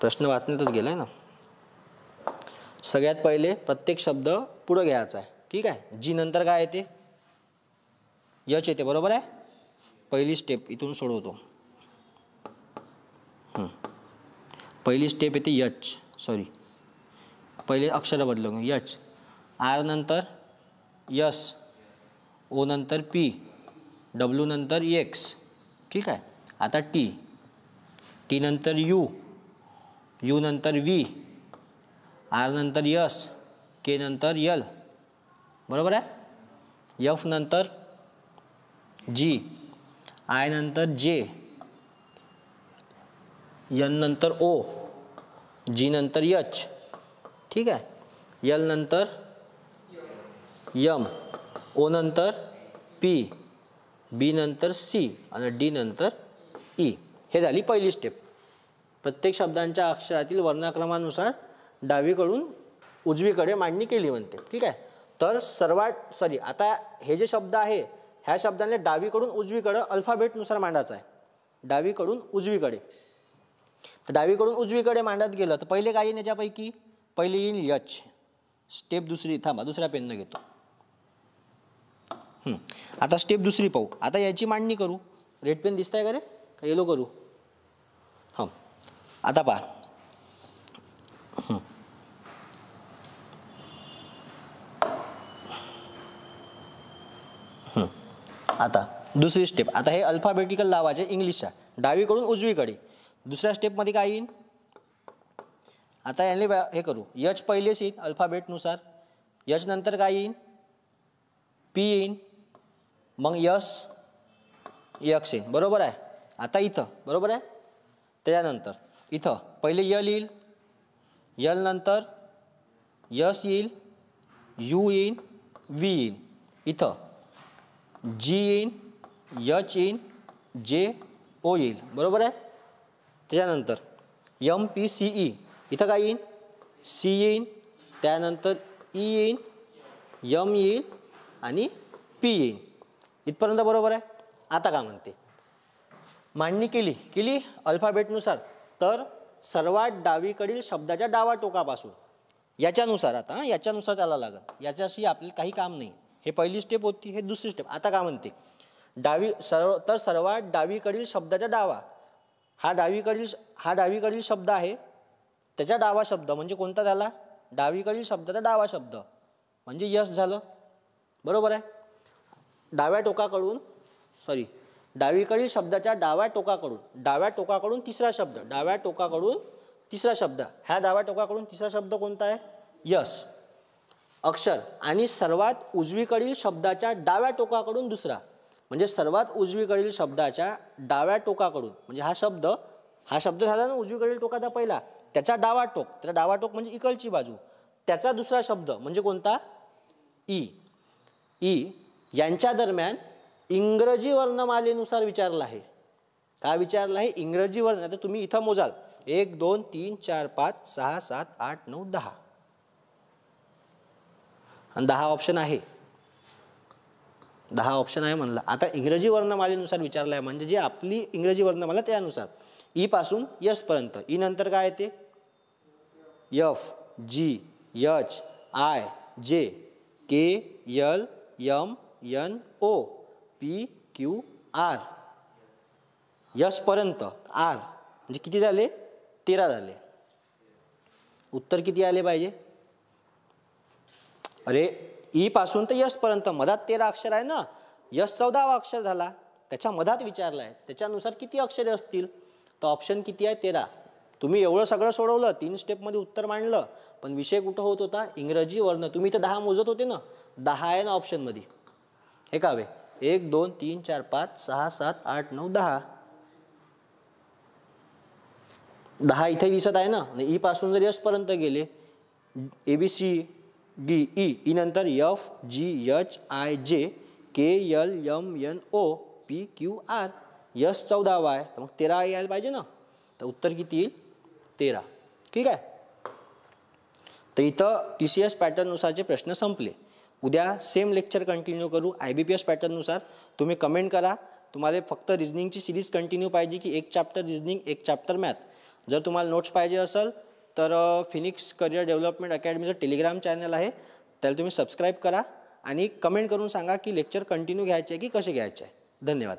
प्रश्न वाचण्यातच गेलाय ना. सगळ्यात पहिले प्रत्येक शब्द पुढे घ्यायचा आहे. ठीक आहे. जी नंतर काय येते, यच येते, बरोबर आहे. पहिली स्टेप इथून सोडवतो. पहिली स्टेप येते यच, सॉरी पहिले अक्षर बदलून यच. आर नंतर यस, ओ नंतर पी, डब्ल्यू नंतर एक्स. ठीक आहे. आता टी, टी नंतर यू, यू नंतर व्ही, आर नंतर यस, के नंतर यल, बरोबर आहे. एफ नंतर जी, आय नंतर जे, एन नंतर ओ, जी नंतर एच. ठीक आहे. यल नंतर यम, ओ नंतर पी, बी नंतर सी आणि डी नंतर ई. हे झाली पहिली स्टेप. प्रत्येक शब्दांच्या अक्षरातील वर्णक्रमानुसार डावीकडून उजवीकडे मांडणी केली म्हणते. ठीक आहे. तर आता हे जे शब्द आहे ह्या शब्दांना डावीकडून उजवीकडे अल्फाबेटनुसार मांडायचं आहे. डावीकडून उजवीकडे. तर डावीकडून उजवीकडे मांडत गेलं तर पहिले काय येईल याच्यापैकी? पहिले येईल यच. स्टेप दुसरी, थांबा दुसऱ्या पेननं घेतो. आता स्टेप दुसरी पाहू. आता याची मांडणी करू. रेड पेन दिसत आहे का रे? का येलो करू? हां, आता पहा. आता दुसरी स्टेप. आता हे अल्फाबेटिकल लावायचे इंग्लिशच्या डावीकडून उजवीकडे. दुसऱ्या स्टेपमध्ये काय येईल? आता याने हे करू. यच पहिलेच येईल अल्फाबेटनुसार. यच नंतर काय येईल? पी येईल. मग यक्स येईल. बरोबर आहे. आता इथं बरोबर आहे. त्याच्यानंतर इथं पहिले यल येईल. यल नंतर यस येईल, यू येईल, व्ही येईल. इथं जी येईल, यच येईल, जे ओ येईल. बरोबर आहे. त्याच्यानंतर एम पी सी ई. इथं काय येईल? सी येईल. त्यानंतर ई येईल, यम येईल आणि पी येईल. इथपर्यंत बरोबर आहे. आता काय म्हणते? मांडणी केली अल्फाबेटनुसार. तर सर्वात डावीकडील शब्दाच्या डावा टोकापासून याच्यानुसार, आता याच्यानुसार त्याला लागेल. याच्याशी आपल्याला काही काम नाही. हे पहिली स्टेप होती. हे दुसरी स्टेप. आता काय म्हणते? सर्वात डावीकडील शब्दाच्या डावा, हा डावीकडील शब्द आहे. त्याच्या डावा शब्द म्हणजे कोणता झाला? डावीकडील शब्दाचा डावा शब्द म्हणजे यस झालं. बरोबर आहे. डावीकडील शब्दाच्या डाव्या टोकाकडून तिसरा शब्द. ह्या डाव्या टोकाकडून तिसरा शब्द कोणता आहे? यस अक्षर. आणि सर्वात उजवीकडील शब्दाच्या डाव्या टोकाकडून दुसरा, म्हणजे सर्वात उजवीकडील शब्दाच्या डाव्या टोकाकडून, म्हणजे हा शब्द झाला ना उजवीकडील टोकाचा पहिला, त्याचा डावा टोक म्हणजे इकडची बाजू, त्याचा दुसरा शब्द म्हणजे कोणता? ई. यांच्या दरम्यान इंग्रजी वर्णमालेनुसार विचारलं आहे. काय विचारलं आहे? इंग्रजी वर्ण. आता तुम्ही इथं मोजाल 1 2 3 4 5 6 7 8 9 10 आणि 10 ऑप्शन आहे. 10 ऑप्शन आहे म्हणलं. आता इंग्रजी वर्णमालेनुसार विचारलं आहे म्हणजे जी आपली इंग्रजी वर्णमाला त्यानुसार. ई पासून यस पर्यंत. ई नंतर काय येते? एफ, जी, एच, आय, जे, के, L, M, N, O, P, Q, R. Yes पर्यंत आर म्हणजे किती झाले? 13 झाले. उत्तर किती आले पाहिजे? अरे ई पासून तर यस पर्यंत मधात 13 अक्षर आहे ना. यस 14वा अक्षर झाला. त्याच्या मधात विचारलं आहे. त्याच्यानुसार किती अक्षरे असतील? तर ऑप्शन किती आहे? 13. तुम्ही एवढं सगळं सोडवलं, 3 स्टेपमध्ये उत्तर मांडलं, पण विषय कुठं होत होता? इंग्रजी वर्ण. तुम्ही इथं 10 मोजत होते ना. 10 आहे ना ऑप्शनमध्ये. हे का हवे? 1 2 3 4 5 6 7 8 9 10. 10 इथे दिसत आहे ना. ई पासून जर यस पर्यंत गेले, ABC डी ई नंतर एफ, जी, एच, आय, जे, के, L, M, N, O, P, Q, R. Yes 14वा आहे तर मग 13 यायला पाहिजे ना. तर उत्तर किती येईल? 13. ठीक आहे. तर इथं TCS पॅटर्ननुसारचे प्रश्न संपले. उद्या सेम लेक्चर कंटिन्यू करू IBPS पॅटर्ननुसार. तुम्ही कमेंट करा तुम्हाला फक्त रिजनिंगची सिरीज कंटिन्यू पाहिजे की एक चॅप्टर रिजनिंग एक चॅप्टर मॅथ. जर तुम्हाला नोट्स पाहिजे असेल तर फिनिक्स करिअर डेव्हलपमेंट अकॅडमीचं टेलिग्राम चॅनल आहे, त्याला तुम्ही सबस्क्राईब करा आणि कमेंट करून सांगा की लेक्चर कंटिन्यू घ्यायचे आहे की कसे घ्यायचे आहे. धन्यवाद.